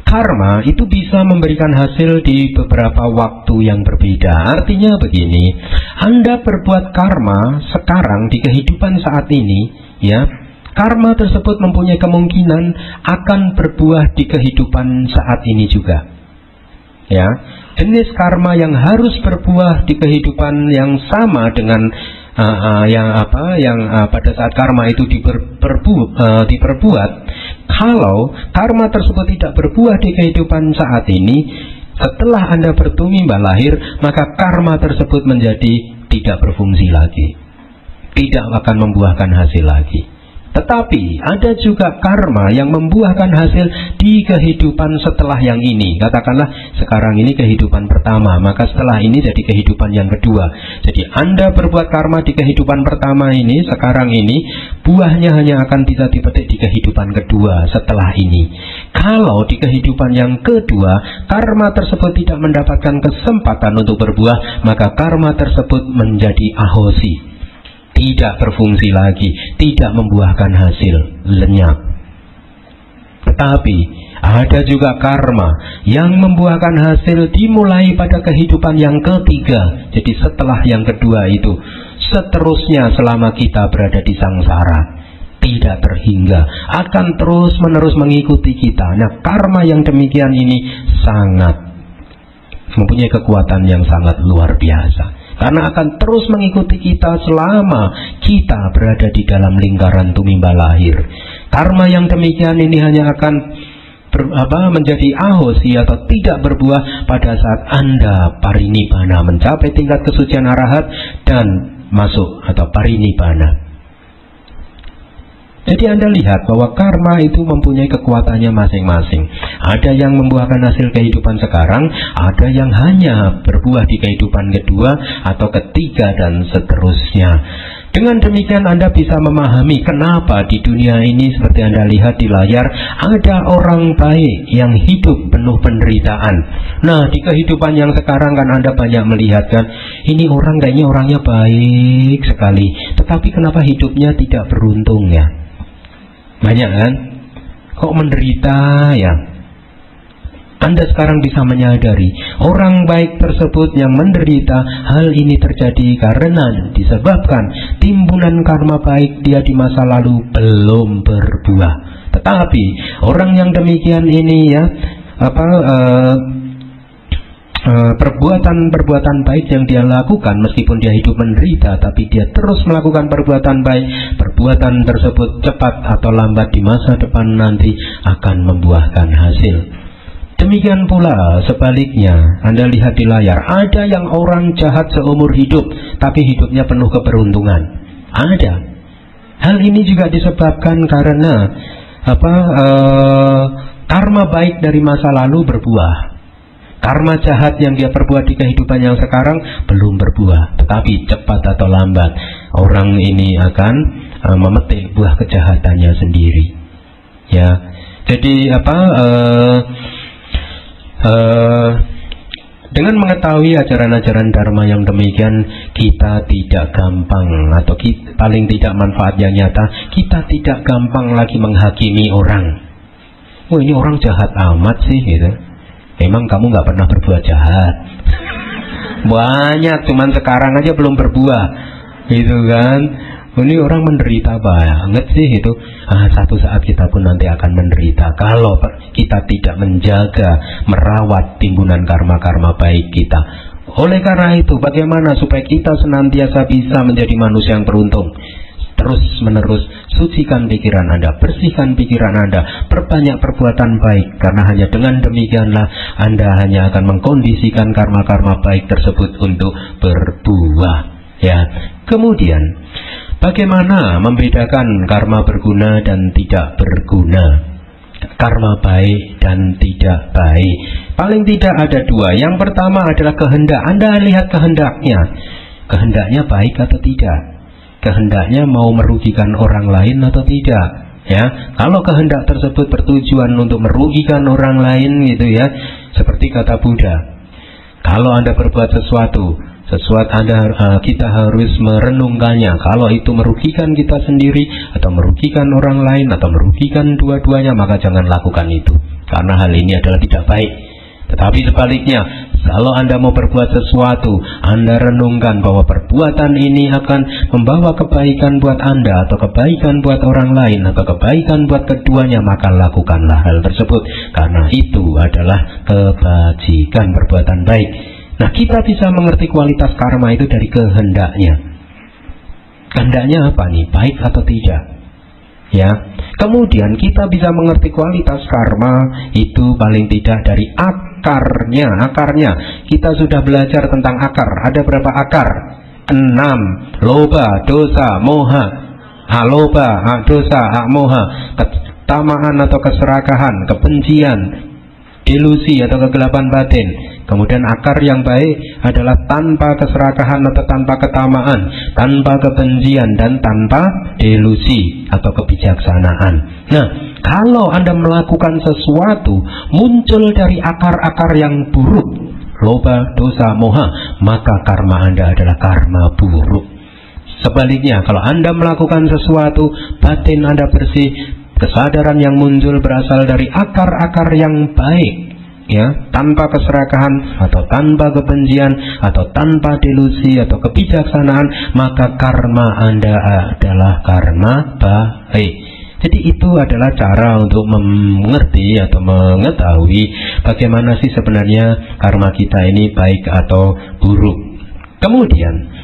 karma itu bisa memberikan hasil di beberapa waktu yang berbeda. Artinya begini, Anda berbuat karma sekarang di kehidupan saat ini, ya. Karma tersebut mempunyai kemungkinan akan berbuah di kehidupan saat ini juga. Ya, jenis karma yang harus berbuah di kehidupan yang sama dengan pada saat karma itu diperbuat. Kalau karma tersebut tidak berbuah di kehidupan saat ini, Setelah Anda bertumimba lahir, maka karma tersebut menjadi tidak berfungsi lagi, tidak akan membuahkan hasil lagi. Tetapi ada juga karma yang membuahkan hasil di kehidupan setelah yang ini. Katakanlah sekarang ini kehidupan pertama, maka setelah ini jadi kehidupan yang kedua. Jadi Anda berbuat karma di kehidupan pertama ini, sekarang ini, buahnya hanya akan bisa dipetik di kehidupan kedua setelah ini. Kalau di kehidupan yang kedua, karma tersebut tidak mendapatkan kesempatan untuk berbuah, maka karma tersebut menjadi ahosi, tidak berfungsi lagi, tidak membuahkan hasil, lenyap. Tetapi ada juga karma yang membuahkan hasil dimulai pada kehidupan yang ketiga. Jadi setelah yang kedua itu, seterusnya selama kita berada di sangsara, tidak terhingga, akan terus menerus mengikuti kita. Nah, karma yang demikian ini sangat mempunyai kekuatan yang sangat luar biasa, karena akan terus mengikuti kita selama kita berada di dalam lingkaran tumimba lahir. Karma yang demikian ini hanya akan menjadi ahosi atau tidak berbuah pada saat Anda parinibbana, mencapai tingkat kesucian arahat dan masuk atau parinibbana. Jadi Anda lihat bahwa karma itu mempunyai kekuatannya masing-masing. Ada yang membuahkan hasil kehidupan sekarang, ada yang hanya berbuah di kehidupan kedua atau ketiga dan seterusnya. Dengan demikian Anda bisa memahami kenapa di dunia ini seperti Anda lihat di layar, ada orang baik yang hidup penuh penderitaan. Nah, di kehidupan yang sekarang kan Anda banyak melihat kan, ini orang kayaknya orangnya baik sekali, tetapi kenapa hidupnya tidak beruntung ya? Banyak kan? Kok menderita ya? Anda sekarang bisa menyadari orang baik tersebut yang menderita, hal ini terjadi karena disebabkan timbunan karma baik dia di masa lalu belum berbuah. Tetapi orang yang demikian ini ya, perbuatan baik yang dia lakukan, meskipun dia hidup menderita, tapi dia terus melakukan perbuatan baik, perbuatan tersebut cepat atau lambat di masa depan nanti akan membuahkan hasil. Demikian pula sebaliknya, Anda lihat di layar, ada yang orang jahat seumur hidup, tapi hidupnya penuh keberuntungan. Ada. Hal ini juga disebabkan karena karma baik dari masa lalu berbuah. Karma jahat yang dia perbuat di kehidupan yang sekarang belum berbuah, tetapi cepat atau lambat orang ini akan memetik buah kejahatannya sendiri. Ya, jadi dengan mengetahui ajaran-ajaran dharma yang demikian, kita tidak gampang atau paling tidak manfaat yang nyata, kita tidak gampang lagi menghakimi orang. Oh, ini orang jahat amat sih gitu. Emang kamu nggak pernah berbuat jahat? Banyak, cuman sekarang aja belum berbuah, gitu kan? Ini orang menderita banget sih itu. Satu saat kita pun nanti akan menderita kalau kita tidak menjaga, merawat timbunan karma-karma baik kita. Oleh karena itu, bagaimana supaya kita senantiasa bisa menjadi manusia yang beruntung? Terus menerus sucikan pikiran Anda, bersihkan pikiran Anda, perbanyak perbuatan baik, karena hanya dengan demikianlah Anda hanya akan mengkondisikan karma-karma baik tersebut untuk berbuah. Ya. Kemudian, bagaimana membedakan karma berguna dan tidak berguna? Karma baik dan tidak baik. Paling tidak ada dua. Yang pertama adalah kehendak. Anda lihat kehendaknya. Kehendaknya baik atau tidak? Kehendaknya mau merugikan orang lain atau tidak, ya. Kalau kehendak tersebut bertujuan untuk merugikan orang lain gitu ya, seperti kata Buddha, kalau Anda berbuat sesuatu kita harus merenungkannya. Kalau itu merugikan kita sendiri atau merugikan orang lain atau merugikan dua-duanya, maka jangan lakukan itu, karena hal ini adalah tidak baik. Tetapi sebaliknya, kalau Anda mau berbuat sesuatu, Anda renungkan bahwa perbuatan ini akan membawa kebaikan buat Anda, atau kebaikan buat orang lain, atau kebaikan buat keduanya, maka lakukanlah hal tersebut, karena itu adalah kebajikan, perbuatan baik. Nah, kita bisa mengerti kualitas karma itu dari kehendaknya. Kehendaknya apa nih? Baik atau tidak? Ya. Kemudian kita bisa mengerti kualitas karma itu paling tidak dari akarnya. Kita sudah belajar tentang akar. Ada berapa akar? 6. Loba, dosa, moha. Loba, dosa, moha. Ketamaan atau keserakahan, kebencian, delusi atau kegelapan batin. Kemudian akar yang baik adalah tanpa keserakahan atau tanpa ketamaan, tanpa kebencian dan tanpa delusi atau kebijaksanaan. Nah, kalau Anda melakukan sesuatu muncul dari akar-akar yang buruk, loba, dosa, moha, maka karma Anda adalah karma buruk. Sebaliknya, kalau Anda melakukan sesuatu, batin Anda bersih, kesadaran yang muncul berasal dari akar-akar yang baik, ya, tanpa keserakahan atau tanpa kebencian atau tanpa delusi atau kebijaksanaan, maka karma Anda adalah karma baik. Jadi itu adalah cara untuk mengerti atau mengetahui bagaimana sih sebenarnya karma kita ini baik atau buruk. Kemudian,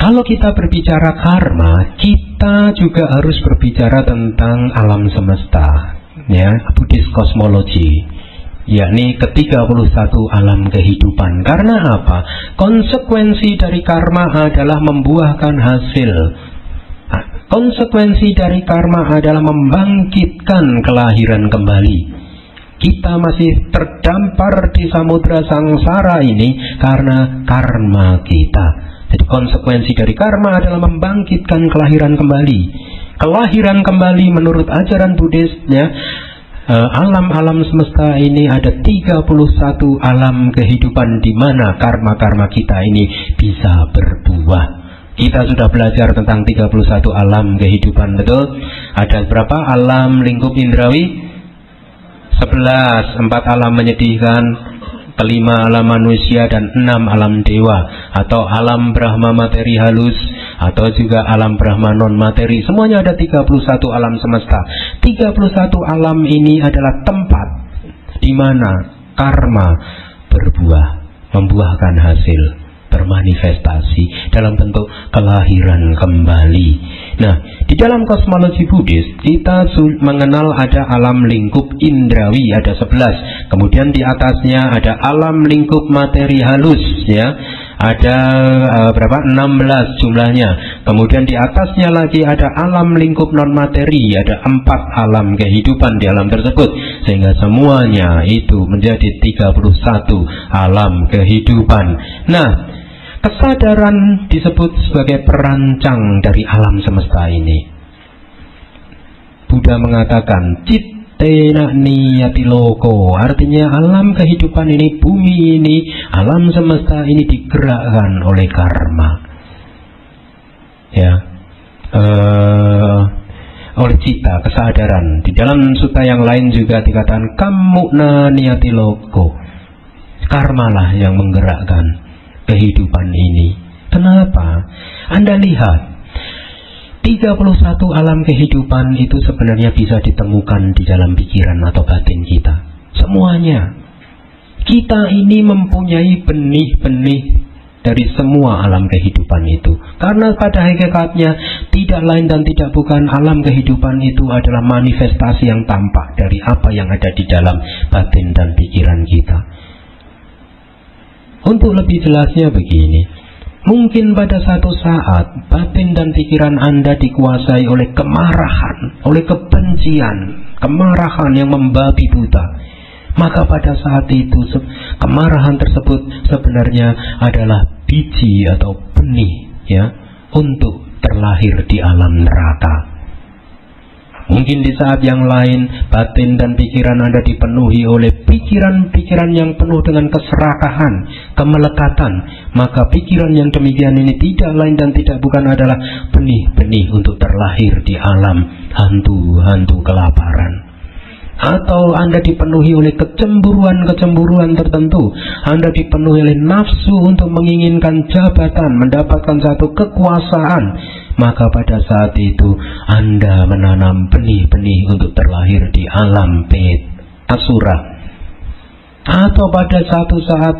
kalau kita berbicara karma, kita juga harus berbicara tentang alam semesta, ya, Buddhist cosmology, yakni ke-31 alam kehidupan. Karena apa? Konsekuensi dari karma adalah membuahkan hasil. Konsekuensi dari karma adalah membangkitkan kelahiran kembali. Kita masih terdampar di samudra sangsara ini karena karma kita. Jadi konsekuensi dari karma adalah membangkitkan kelahiran kembali. Kelahiran kembali menurut ajaran Buddhis, ya, alam-alam semesta ini ada 31 alam kehidupan di mana karma-karma kita ini bisa berbuah. Kita sudah belajar tentang 31 alam kehidupan, betul? Ada berapa alam lingkup indrawi? 11, 4 alam menyedihkan, 5 alam manusia dan 6 alam dewa, atau alam Brahma materi halus, atau juga alam Brahma non materi. Semuanya ada 31 alam semesta. 31 alam ini adalah tempat di mana karma berbuah, membuahkan hasil, bermanifestasi dalam bentuk kelahiran kembali. Nah, di dalam kosmologi Buddhis kita mengenal ada alam lingkup indrawi, ada 11. Kemudian di atasnya ada alam lingkup materi halus, ya, ada berapa? 16 jumlahnya. Kemudian di atasnya lagi ada alam lingkup non materi, ada 4 alam kehidupan di alam tersebut, sehingga semuanya itu menjadi 31 alam kehidupan. Nah, kesadaran disebut sebagai perancang dari alam semesta ini. Buddha mengatakan cittena niyati loko, artinya alam kehidupan ini, bumi ini, alam semesta ini digerakkan oleh karma, ya, oleh cita, kesadaran. Di dalam sutta yang lain juga dikatakan kammuna niyati loko, karmalah yang menggerakkan kehidupan ini. Kenapa? Anda lihat 31 alam kehidupan itu sebenarnya bisa ditemukan di dalam pikiran atau batin kita. Semuanya. Kita ini mempunyai benih-benih dari semua alam kehidupan itu. Karena pada hakikatnya tidak lain dan tidak bukan alam kehidupan itu adalah manifestasi yang tampak dari apa yang ada di dalam batin dan pikiran kita. Untuk lebih jelasnya begini, mungkin pada satu saat batin dan pikiran Anda dikuasai oleh kemarahan, oleh kebencian, kemarahan yang membabi buta. Maka pada saat itu kemarahan tersebut sebenarnya adalah biji atau benih, ya, untuk terlahir di alam neraka. Mungkin di saat yang lain batin dan pikiran Anda dipenuhi oleh pikiran-pikiran yang penuh dengan keserakahan, kemelekatan. Maka pikiran yang demikian ini tidak lain dan tidak bukan adalah benih-benih untuk terlahir di alam hantu-hantu kelaparan. Atau Anda dipenuhi oleh kecemburuan-kecemburuan tertentu, Anda dipenuhi oleh nafsu untuk menginginkan jabatan, mendapatkan satu kekuasaan, maka pada saat itu Anda menanam benih-benih untuk terlahir di alam asura. Atau pada satu saat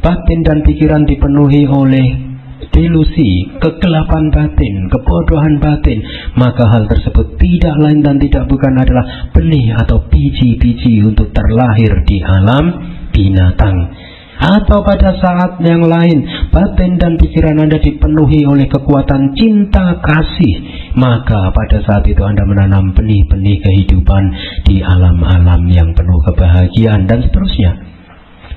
batin dan pikiran dipenuhi oleh delusi, kegelapan batin, kebodohan batin, maka hal tersebut tidak lain dan tidak bukan adalah benih atau biji-biji untuk terlahir di alam binatang. Atau pada saat yang lain batin dan pikiran Anda dipenuhi oleh kekuatan cinta kasih, maka pada saat itu Anda menanam benih-benih kehidupan di alam-alam yang penuh kebahagiaan dan seterusnya.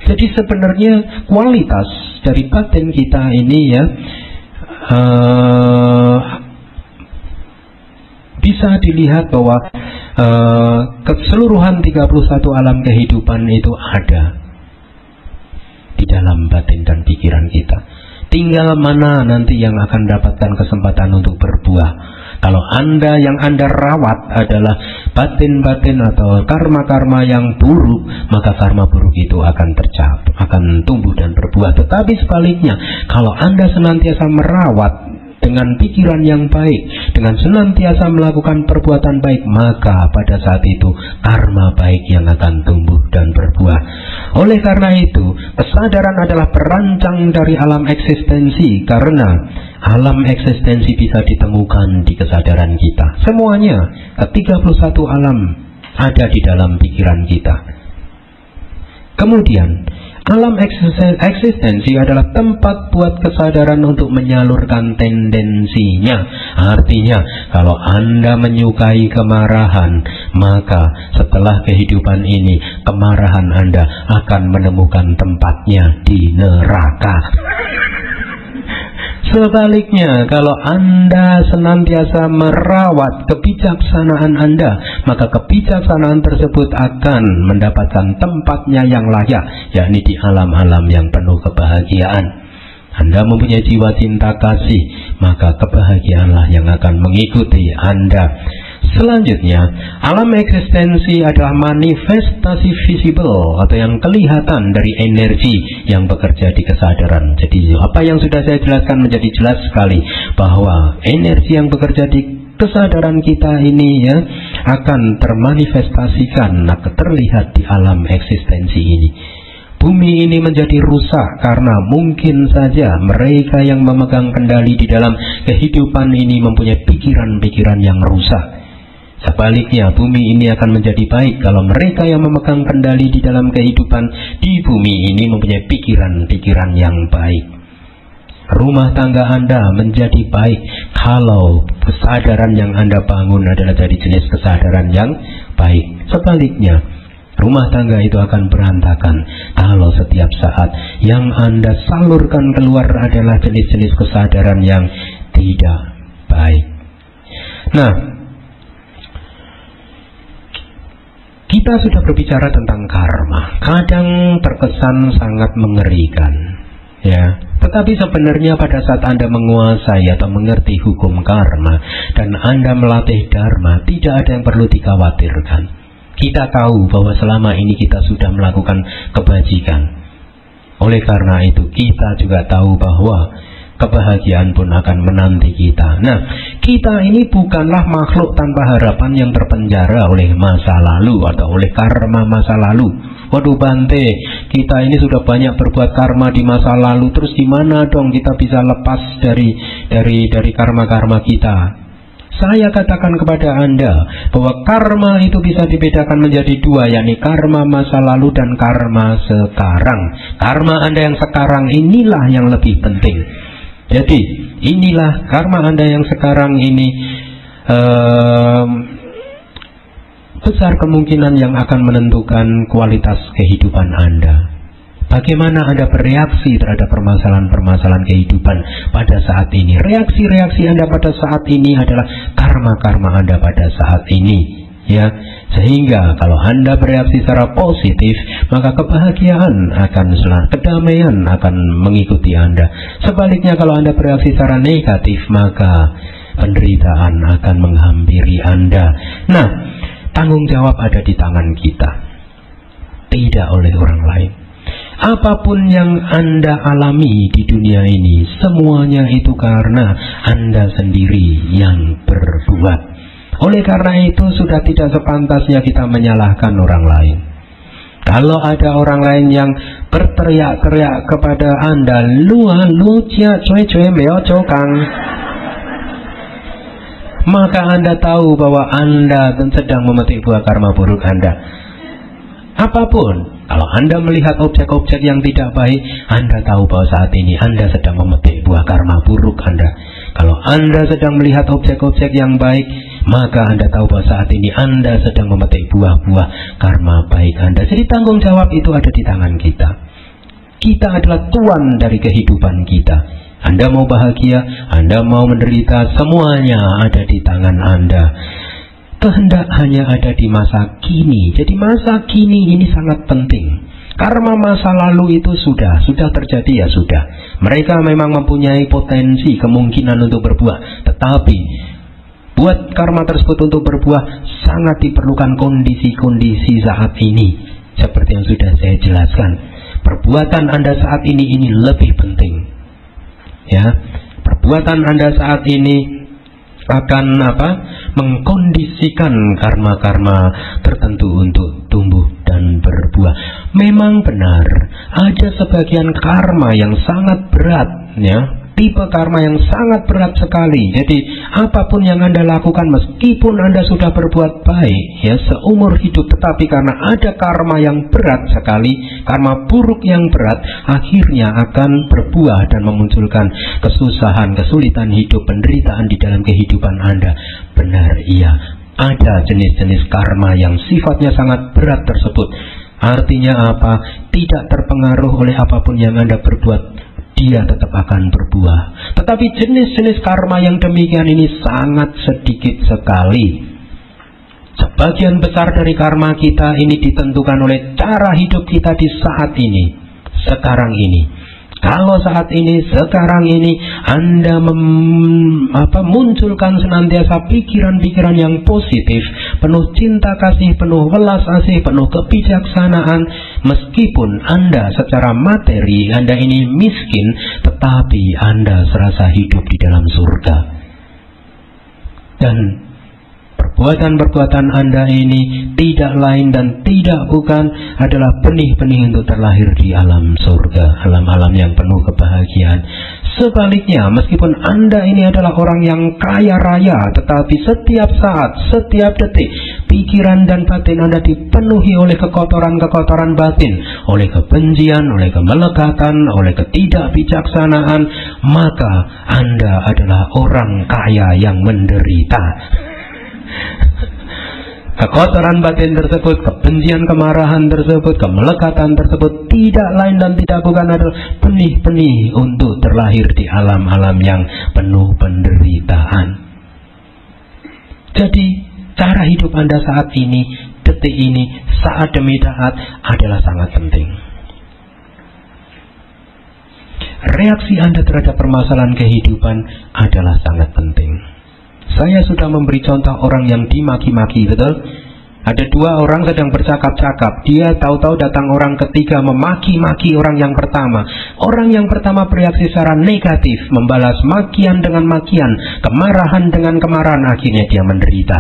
Jadi sebenarnya kualitas dari batin kita ini ya bisa dilihat bahwa keseluruhan 31 alam kehidupan itu ada di dalam batin dan pikiran kita. Tinggal mana nanti yang akan dapatkan kesempatan untuk berbuah. Kalau Anda yang Anda rawat adalah batin-batin atau karma-karma yang buruk, maka karma buruk itu akan akan tumbuh dan berbuah. Tetapi sebaliknya, kalau Anda senantiasa merawat dengan pikiran yang baik, dengan senantiasa melakukan perbuatan baik, maka pada saat itu karma baik yang akan tumbuh dan berbuah. Oleh karena itu, kesadaran adalah perancang dari alam eksistensi, karena alam eksistensi bisa ditemukan di kesadaran kita. Semuanya, ke-31 alam ada di dalam pikiran kita. Kemudian, alam eksistensi adalah tempat buat kesadaran untuk menyalurkan tendensinya. Artinya, kalau Anda menyukai kemarahan, maka setelah kehidupan ini, kemarahan Anda akan menemukan tempatnya di neraka. Sebaliknya, kalau Anda senantiasa merawat kebijaksanaan Anda, maka kebijaksanaan tersebut akan mendapatkan tempatnya yang layak, yakni di alam-alam yang penuh kebahagiaan. Anda mempunyai jiwa cinta kasih, maka kebahagiaanlah yang akan mengikuti Anda. Selanjutnya, alam eksistensi adalah manifestasi visible atau yang kelihatan dari energi yang bekerja di kesadaran. Jadi apa yang sudah saya jelaskan menjadi jelas sekali, bahwa energi yang bekerja di kesadaran kita ini ya akan termanifestasikan, terlihat di alam eksistensi ini. Bumi ini menjadi rusak karena mungkin saja mereka yang memegang kendali di dalam kehidupan ini mempunyai pikiran-pikiran yang rusak. Sebaliknya, bumi ini akan menjadi baik kalau mereka yang memegang kendali di dalam kehidupan di bumi ini mempunyai pikiran-pikiran yang baik. Rumah tangga Anda menjadi baik kalau kesadaran yang Anda bangun adalah dari jenis kesadaran yang baik. Sebaliknya, rumah tangga itu akan berantakan kalau setiap saat yang Anda salurkan keluar adalah jenis-jenis kesadaran yang tidak baik. Nah, kita sudah berbicara tentang karma. Kadang terkesan sangat mengerikan, ya. Tetapi sebenarnya pada saat Anda menguasai atau mengerti hukum karma dan Anda melatih dharma, tidak ada yang perlu dikhawatirkan. Kita tahu bahwa selama ini kita sudah melakukan kebajikan. Oleh karena itu, kita juga tahu bahwa kebahagiaan pun akan menanti kita. Nah, kita ini bukanlah makhluk tanpa harapan yang terpenjara oleh masa lalu atau oleh karma masa lalu. Waduh Bante, kita ini sudah banyak berbuat karma di masa lalu, terus gimana dong kita bisa lepas dari karma-karma kita? Saya katakan kepada Anda bahwa karma itu bisa dibedakan menjadi dua, yakni karma masa lalu dan karma sekarang. Karma Anda yang sekarang inilah yang lebih penting. Jadi inilah karma Anda yang sekarang ini besar kemungkinan yang akan menentukan kualitas kehidupan Anda. Bagaimana Anda bereaksi terhadap permasalahan-permasalahan kehidupan pada saat ini. Reaksi-reaksi Anda pada saat ini adalah karma-karma Anda pada saat ini, ya. Sehingga kalau Anda bereaksi secara positif, maka kebahagiaan akan selalu, kedamaian akan mengikuti Anda. Sebaliknya kalau Anda bereaksi secara negatif, maka penderitaan akan menghampiri Anda. Nah, tanggung jawab ada di tangan kita, tidak oleh orang lain. Apapun yang Anda alami di dunia ini, semuanya itu karena Anda sendiri yang berbuat. Oleh karena itu sudah tidak sepantasnya kita menyalahkan orang lain. Kalau ada orang lain yang berteriak-teriak kepada Anda, lu cia cuy meo cokang, maka Anda tahu bahwa Anda sedang memetik buah karma buruk Anda. Apapun, kalau Anda melihat objek-objek yang tidak baik, Anda tahu bahwa saat ini Anda sedang memetik buah karma buruk Anda. Kalau Anda sedang melihat objek-objek yang baik, maka Anda tahu bahwa saat ini Anda sedang memetik buah-buah karma baik Anda. Jadi tanggung jawab itu ada di tangan kita. Kita adalah tuan dari kehidupan kita. Anda mau bahagia, Anda mau menderita, semuanya ada di tangan Anda. Kehendak hanya ada di masa kini. Jadi masa kini ini sangat penting. Karma masa lalu itu sudah terjadi, ya sudah. Mereka memang mempunyai potensi, kemungkinan untuk berbuah. Tetapi buat karma tersebut untuk berbuah sangat diperlukan kondisi-kondisi saat ini. Seperti yang sudah saya jelaskan, perbuatan Anda saat ini lebih penting. Ya, perbuatan Anda saat ini akan mengkondisikan karma-karma tertentu untuk tumbuh dan berbuah. Memang benar, ada sebagian karma yang sangat berat, ya, tipe karma yang sangat berat sekali. Jadi apapun yang Anda lakukan, meskipun Anda sudah berbuat baik, ya, seumur hidup, tetapi karena ada karma yang berat sekali, karma buruk yang berat, akhirnya akan berbuah dan memunculkan kesusahan, kesulitan hidup, penderitaan di dalam kehidupan Anda. Benar, iya, ada jenis-jenis karma yang sifatnya sangat berat tersebut. Artinya apa? Tidak terpengaruh oleh apapun yang Anda berbuat, dia tetap akan berbuah. Tetapi jenis-jenis karma yang demikian ini sangat sedikit sekali. Sebagian besar dari karma kita ini ditentukan oleh cara hidup kita di saat ini, sekarang ini. Kalau saat ini, sekarang ini, Anda munculkan senantiasa pikiran-pikiran yang positif, penuh cinta kasih, penuh welas asih, penuh kebijaksanaan, meskipun Anda secara materi, Anda ini miskin, tetapi Anda serasa hidup di dalam surga. Dan perbuatan-perbuatan Anda ini tidak lain dan tidak bukan adalah benih-benih untuk terlahir di alam surga, alam-alam yang penuh kebahagiaan. Sebaliknya, meskipun Anda ini adalah orang yang kaya raya, tetapi setiap saat, setiap detik, pikiran dan batin Anda dipenuhi oleh kekotoran-kekotoran batin, oleh kebencian, oleh kemelekatan, oleh ketidakbijaksanaan, maka Anda adalah orang kaya yang menderita. Kekotoran batin tersebut, kebencian, kemarahan tersebut, kemelekatan tersebut tidak lain dan tidak bukan adalah benih-benih untuk terlahir di alam-alam yang penuh penderitaan. Jadi cara hidup Anda saat ini, detik ini, saat demi saat adalah sangat penting. Reaksi Anda terhadap permasalahan kehidupan adalah sangat penting. Saya sudah memberi contoh orang yang dimaki-maki, betul? Ada dua orang sedang bercakap-cakap, dia tahu-tahu datang orang ketiga memaki-maki orang yang pertama. Orang yang pertama bereaksi secara negatif, membalas makian dengan makian, kemarahan dengan kemarahan, akhirnya dia menderita.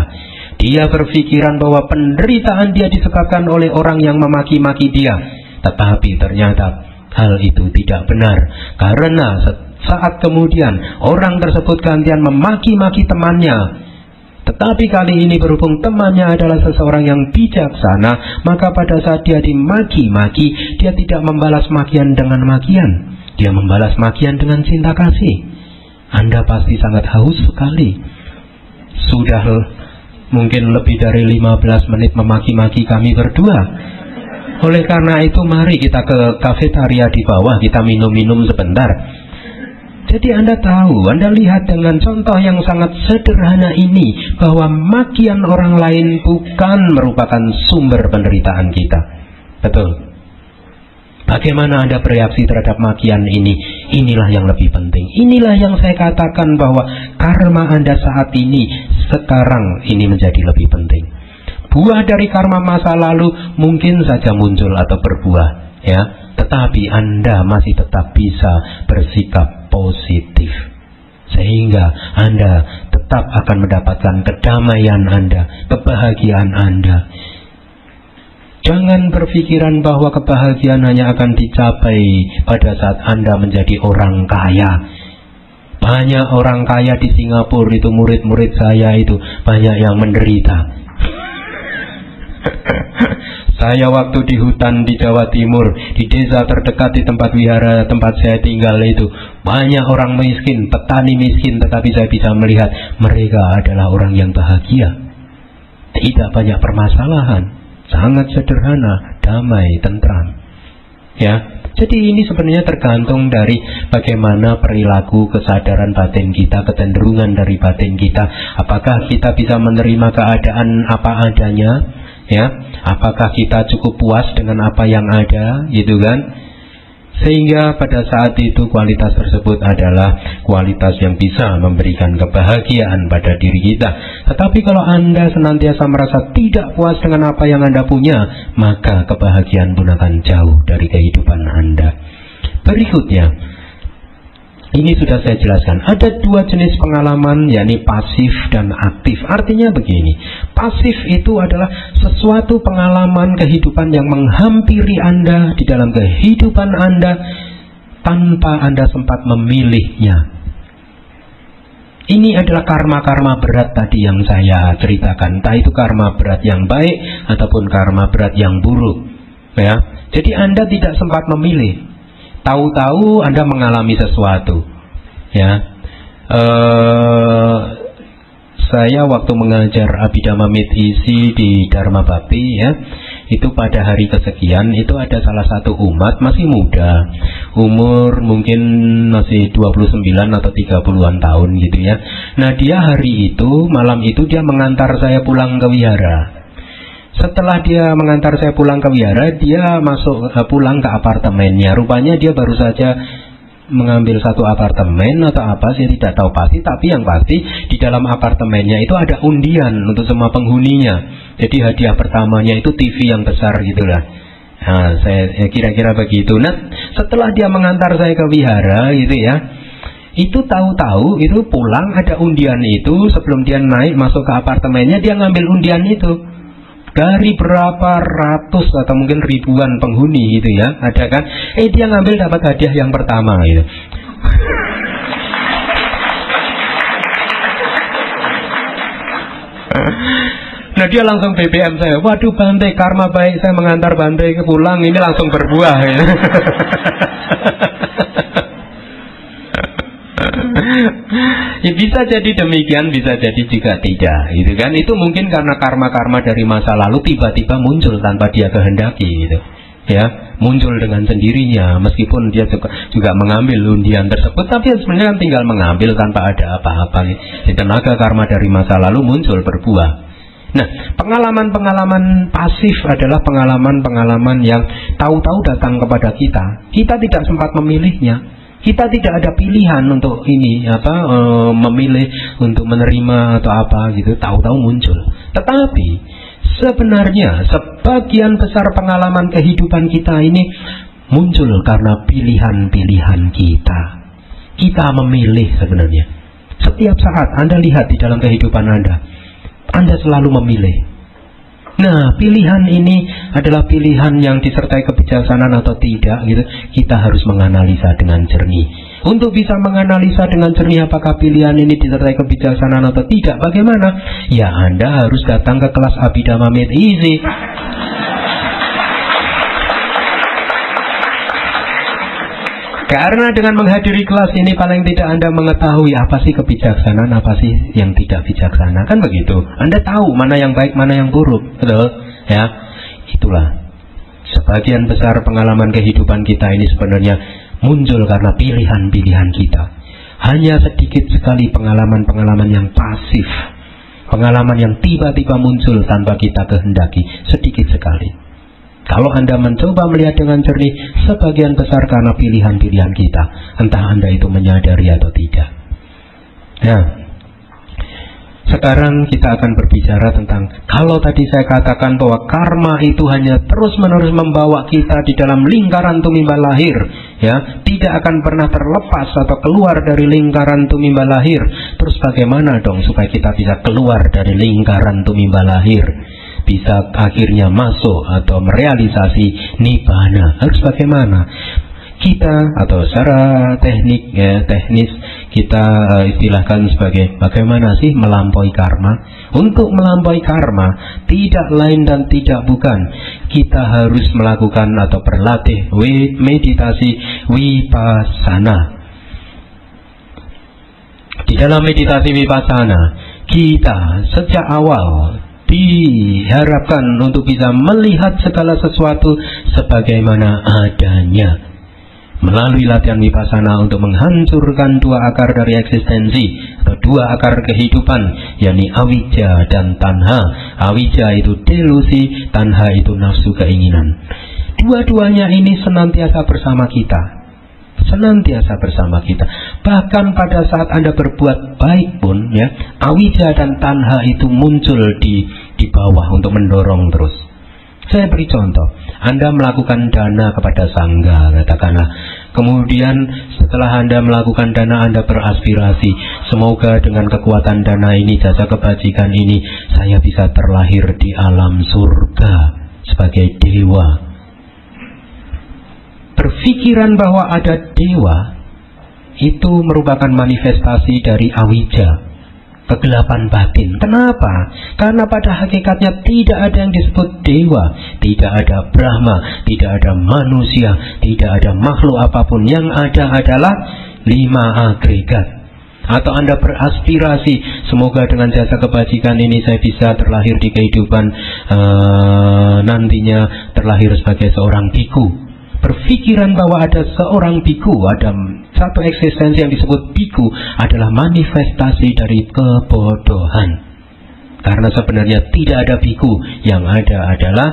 Dia berpikiran bahwa penderitaan dia disebabkan oleh orang yang memaki-maki dia. Tetapi ternyata hal itu tidak benar, karena saat kemudian orang tersebut gantian memaki-maki temannya. Tetapi kali ini berhubung temannya adalah seseorang yang bijaksana, maka pada saat dia dimaki-maki, dia tidak membalas makian dengan makian, dia membalas makian dengan cinta kasih. Anda pasti sangat haus sekali. Sudah mungkin lebih dari 15 menit memaki-maki kami berdua. Oleh karena itu mari kita ke kafetaria di bawah, kita minum-minum sebentar. Jadi Anda tahu, Anda lihat dengan contoh yang sangat sederhana ini, bahwa makian orang lain bukan merupakan sumber penderitaan kita. Betul. Bagaimana Anda bereaksi terhadap makian ini? Inilah yang lebih penting. Inilah yang saya katakan bahwa karma Anda saat ini, sekarang ini menjadi lebih penting. Buah dari karma masa lalu mungkin saja muncul atau berbuah, ya. Tetapi Anda masih tetap bisa bersikap positif, sehingga Anda tetap akan mendapatkan kedamaian Anda, kebahagiaan Anda. Jangan berpikiran bahwa kebahagiaan hanya akan dicapai pada saat Anda menjadi orang kaya. Banyak orang kaya di Singapura itu, murid-murid saya itu banyak yang menderita. Saya waktu di hutan di Jawa Timur, di desa terdekat di tempat wihara tempat saya tinggal itu, banyak orang miskin, petani miskin, tetapi saya bisa melihat mereka adalah orang yang bahagia. Tidak banyak permasalahan, sangat sederhana, damai, tentram. Ya. Jadi ini sebenarnya tergantung dari bagaimana perilaku, kesadaran batin kita, kecenderungan dari batin kita. Apakah kita bisa menerima keadaan apa adanya, ya? Apakah kita cukup puas dengan apa yang ada, gitu kan? Sehingga pada saat itu kualitas tersebut adalah kualitas yang bisa memberikan kebahagiaan pada diri kita. Tetapi kalau Anda senantiasa merasa tidak puas dengan apa yang Anda punya, maka kebahagiaan pun akan jauh dari kehidupan Anda. Berikutnya, ini sudah saya jelaskan, ada dua jenis pengalaman, yakni pasif dan aktif. Artinya begini, pasif itu adalah sesuatu pengalaman kehidupan yang menghampiri Anda di dalam kehidupan Anda tanpa Anda sempat memilihnya. Ini adalah karma-karma berat tadi yang saya ceritakan, entah itu karma berat yang baik ataupun karma berat yang buruk. Ya, jadi Anda tidak sempat memilih. Tahu-tahu Anda mengalami sesuatu. Ya, saya waktu mengajar Abhidhamma Mithisi di Dharma Bhakti, ya, itu pada hari kesekian itu ada salah satu umat masih muda, umur mungkin masih 29 atau 30-an tahun gitu ya. Nah dia hari itu, malam itu dia mengantar saya pulang ke wihara. Setelah dia mengantar saya pulang ke wihara, dia pulang ke apartemennya. Rupanya dia baru saja mengambil satu apartemen atau apa, saya tidak tahu pasti. Tapi yang pasti di dalam apartemennya itu ada undian untuk semua penghuninya. Jadi hadiah pertamanya itu TV yang besar gitulah. Nah, saya kira-kira begitu. Nah, setelah dia mengantar saya ke wihara gitu ya, itu tahu-tahu itu pulang ada undian itu. Sebelum dia naik masuk ke apartemennya, dia ngambil undian itu. Dari berapa ratus atau mungkin ribuan penghuni gitu ya, ada kan? Dia ngambil dapat hadiah yang pertama gitu. Nah dia langsung BBM saya, waduh Bante, karma baik saya mengantar Bante ke pulang, ini langsung berbuah ya. Ya bisa jadi demikian, bisa jadi juga tidak, gitu kan? Itu mungkin karena karma-karma dari masa lalu tiba-tiba muncul tanpa dia kehendaki, gitu. Ya, muncul dengan sendirinya, meskipun dia juga mengambil undian tersebut, tapi sebenarnya kan tinggal mengambil tanpa ada apa-apa. Gitu. Tenaga karma dari masa lalu muncul berbuah. Nah, pengalaman-pengalaman pasif adalah pengalaman-pengalaman yang tahu-tahu datang kepada kita. Kita tidak sempat memilihnya. Kita tidak ada pilihan untuk ini memilih untuk menerima atau apa gitu, tahu-tahu muncul. Tetapi sebenarnya sebagian besar pengalaman kehidupan kita ini muncul karena pilihan-pilihan kita. Kita memilih sebenarnya. Setiap saat Anda lihat di dalam kehidupan Anda selalu memilih. Nah, pilihan ini adalah pilihan yang disertai kebijaksanaan atau tidak gitu. Kita harus menganalisa dengan jernih. Untuk bisa menganalisa dengan jernih apakah pilihan ini disertai kebijaksanaan atau tidak, bagaimana? Ya, Anda harus datang ke kelas Abhidhamma Mithisi. Karena dengan menghadiri kelas ini paling tidak Anda mengetahui apa sih kebijaksanaan, apa sih yang tidak bijaksana, kan begitu. Anda tahu mana yang baik, mana yang buruk, betul? Ya, itulah sebagian besar pengalaman kehidupan kita ini sebenarnya muncul karena pilihan-pilihan kita. Hanya sedikit sekali pengalaman-pengalaman yang pasif, pengalaman yang tiba-tiba muncul tanpa kita kehendaki, sedikit sekali. Kalau Anda mencoba melihat dengan jernih, sebagian besar karena pilihan-pilihan kita, entah Anda itu menyadari atau tidak. Nah, sekarang kita akan berbicara tentang, kalau tadi saya katakan bahwa karma itu hanya terus-menerus membawa kita di dalam lingkaran tumimbal lahir, ya, tidak akan pernah terlepas atau keluar dari lingkaran tumimbal lahir. Terus bagaimana dong supaya kita bisa keluar dari lingkaran tumimbal lahir? bisa akhirnya masuk atau merealisasi nibbana. Harus bagaimana? Kita atau secara teknis kita istilahkan sebagai bagaimana sih melampaui karma. Untuk melampaui karma tidak lain dan tidak bukan kita harus melakukan atau berlatih meditasi vipassana. Di dalam meditasi vipassana kita sejak awal diharapkan untuk bisa melihat segala sesuatu sebagaimana adanya. Melalui latihan vipassana untuk menghancurkan dua akar dari eksistensi atau dua akar kehidupan, yakni avijja dan tanha. Avijja itu delusi, tanha itu nafsu keinginan. Dua-duanya ini senantiasa bersama kita. Senantiasa bersama kita. Bahkan pada saat Anda berbuat baik pun ya, avijja dan tanha itu muncul di bawah untuk mendorong terus. Saya beri contoh, Anda melakukan dana kepada sangga, katakanlah. Kemudian setelah Anda melakukan dana, Anda beraspirasi, semoga dengan kekuatan dana ini, jasa kebajikan ini, saya bisa terlahir di alam surga sebagai dewa. Berpikiran bahwa ada dewa itu merupakan manifestasi dari avijja, kegelapan batin. Kenapa? Karena pada hakikatnya tidak ada yang disebut dewa, tidak ada Brahma, tidak ada manusia, tidak ada makhluk apapun. Yang ada adalah 5 agregat. Atau Anda beraspirasi, semoga dengan jasa kebajikan ini saya bisa terlahir di kehidupan nantinya terlahir sebagai seorang biku. Berpikiran bahwa ada seorang biku, ada satu eksistensi yang disebut biku, adalah manifestasi dari kebodohan. Karena sebenarnya tidak ada biku, yang ada adalah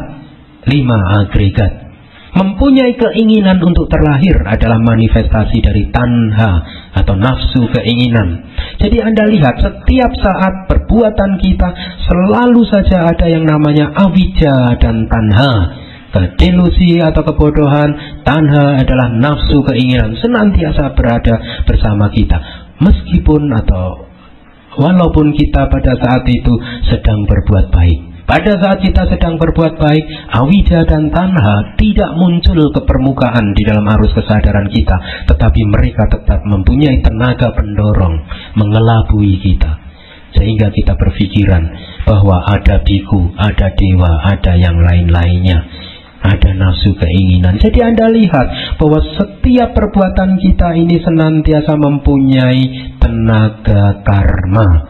5 agregat. Mempunyai keinginan untuk terlahir adalah manifestasi dari tanha atau nafsu keinginan. Jadi Anda lihat setiap saat perbuatan kita selalu saja ada yang namanya avijja dan tanha. Delusi atau kebodohan, tanha adalah nafsu keinginan, senantiasa berada bersama kita. Meskipun atau walaupun kita pada saat itu sedang berbuat baik. Pada saat kita sedang berbuat baik, avijja dan tanha tidak muncul ke permukaan di dalam arus kesadaran kita, tetapi mereka tetap mempunyai tenaga pendorong, mengelabui kita. Sehingga kita berpikiran bahwa ada biku, ada dewa, ada yang lain-lainnya. Ada nafsu keinginan. Jadi Anda lihat bahwa setiap perbuatan kita ini senantiasa mempunyai tenaga karma.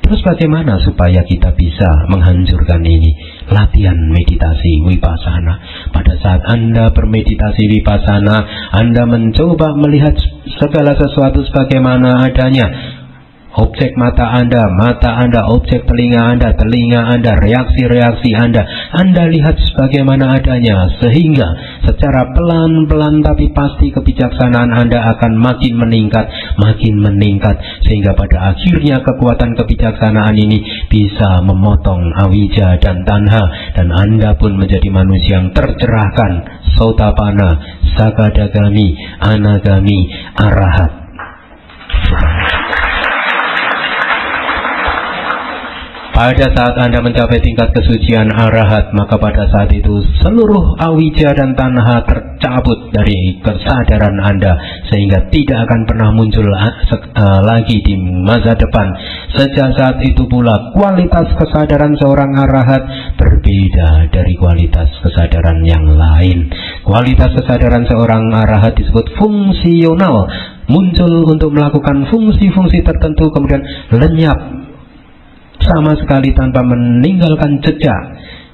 Terus bagaimana supaya kita bisa menghancurkan ini? Latihan meditasi vipassana. Pada saat Anda bermeditasi vipassana, Anda mencoba melihat segala sesuatu sebagaimana adanya. Objek mata Anda, objek telinga Anda, reaksi-reaksi Anda lihat sebagaimana adanya, sehingga secara pelan-pelan tapi pasti kebijaksanaan Anda akan makin meningkat, sehingga pada akhirnya kekuatan kebijaksanaan ini bisa memotong avijja dan tanha, dan Anda pun menjadi manusia yang tercerahkan, Sotapanna, Sakadagami, Anagami, Arahat. Pada saat Anda mencapai tingkat kesucian arahat, maka pada saat itu seluruh avijja dan tanha tercabut dari kesadaran Anda, sehingga tidak akan pernah muncul lagi di masa depan. Sejak saat itu pula kualitas kesadaran seorang arahat berbeda dari kualitas kesadaran yang lain. Kualitas kesadaran seorang arahat disebut fungsional, muncul untuk melakukan fungsi-fungsi tertentu kemudian lenyap sama sekali tanpa meninggalkan jejak,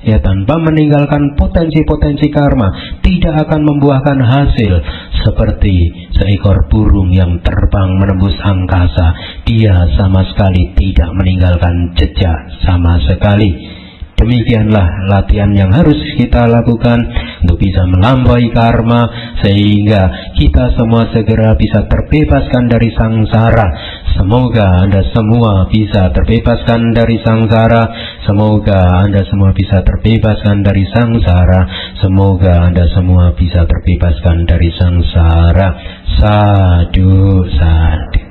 ya, tanpa meninggalkan potensi-potensi karma, tidak akan membuahkan hasil. Seperti seekor burung yang terbang menembus angkasa, dia sama sekali tidak meninggalkan jejak sama sekali. Demikianlah latihan yang harus kita lakukan untuk bisa melampaui karma, sehingga kita semua segera bisa terbebaskan dari sangsara. Semoga Anda semua bisa terbebaskan dari sangsara. Semoga Anda semua bisa terbebaskan dari sangsara. Semoga Anda semua bisa terbebaskan dari sangsara. Sadhu, sadhu.